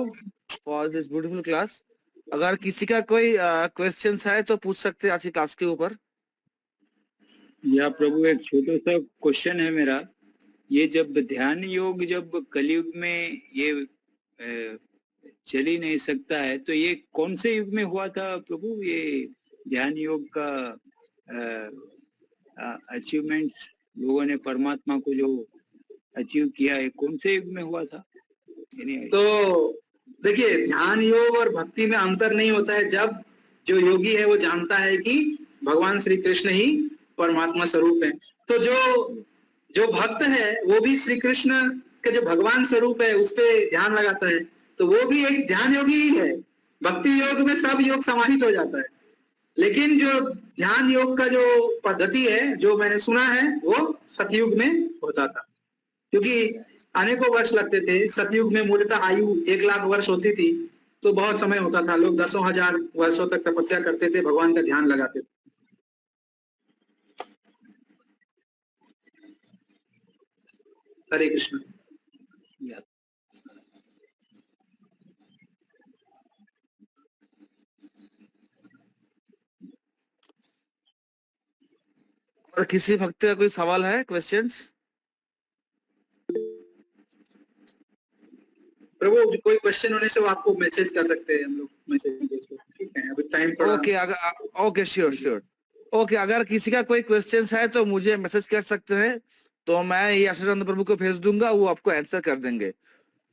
for this beautiful class. अगर किसी का कोई क्वेश्चंस है तो पूछ सकते हैं आज की क्लास के ऊपर। या प्रभु, एक छोटा सा क्वेश्चन है मेरा। ये जब ध्यान योग जब कलयुग में ये चल ही नहीं सकता है, तो ये कौन से युग में हुआ था प्रभु? ये ध्यान योग का अचीवमेंट लोगों ने परमात्मा को जो अचीव किया है, कौन से युग में हुआ था? तो देखिए, ध्यान योग और भक्ति में अंतर नहीं होता है। जब जो योगी है वो जानता है कि भगवान श्री कृष्ण ही परमात्मा स्वरूप है, तो जो भक्त है वो भी श्री कृष्ण के जो भगवान स्वरूप है उस पे ध्यान लगाता है, तो वो भी एक ध्यान योगी ही है। भक्ति योग में सब योग समाहित हो जाता है, लेकिन जो ध्यान योग का जो पद्धति है, जो मैंने सुना है, वो सतयुग में होता था, क्योंकि अनेकों वर्ष लगते थे। सतयुग में मूलतः आयु 1 लाख वर्ष होती थी, तो बहुत समय होता था, लोग 10,000 वर्षों तक तपस्या करते थे, भगवान का ध्यान लगाते थे। हरे कृष्ण। और किसी भक्त का कोई सवाल है, क्वेश्चंस? प्रभु कोई क्वेश्चन होने से वो आपको मैसेज कर सकते हैं, हम लोग मैसेज देख लो, ठीक है? अभी टाइम थोड़ा। Okay, sure. ओके, अगर किसी का कोई क्वेश्चंस है तो मुझे मैसेज कर सकते हैं, तो मैं ये अशोकानंद प्रभु को भेज दूंगा, वो आपको आंसर कर देंगे।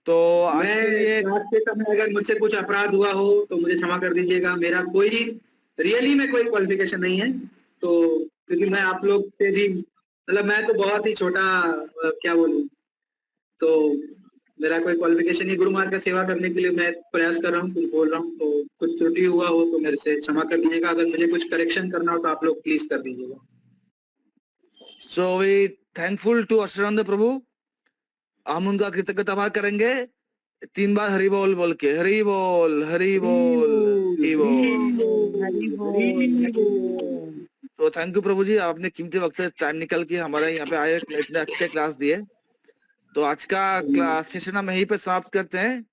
तो आज मैं के लिए क्लास के समय अगर मुझसे कुछ अपराध हुआ हो तो मुझे क्षमा कर दीजिएगा। मेरा कोई रियली में कोई क्वालिफिकेशन नहीं है, तो क्योंकि मैं आप लोग से भी मतलब मैं तो बहुत ही छोटा क्या बोलूं, तो मेरा कोई क्वालिफिकेशन नहीं। गुरु महाराज का सेवा करने के लिए मैं प्रयास कर रहा हूँ, कुछ बोल रहा हूँ, तो कुछ त्रुटि हुआ हो तो मेरे से क्षमा कर दीजिएगा। अगर मुझे कुछ करेक्शन करना हो तो आप लोग प्लीज कर दीजिएगा। So we thankful to Ashtanand प्रभु। हम उनका कृतज्ञता भाव करेंगे 3 बार हरि बोल बोल के, हरि बोल हरि बोल हरि बोल। तो थैंक यू प्रभु जी, आपने कीमती वक्त से टाइम निकल के हमारे यहाँ पे आए, इतने अच्छे क्लास दिए। तो आज का क्लास सेशन हम यहीं पे समाप्त करते हैं।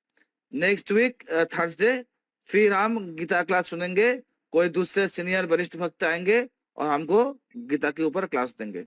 नेक्स्ट वीक थर्सडे फिर हम गीता क्लास सुनेंगे। कोई दूसरे सीनियर वरिष्ठ भक्त आएंगे और हमको गीता के ऊपर क्लास देंगे।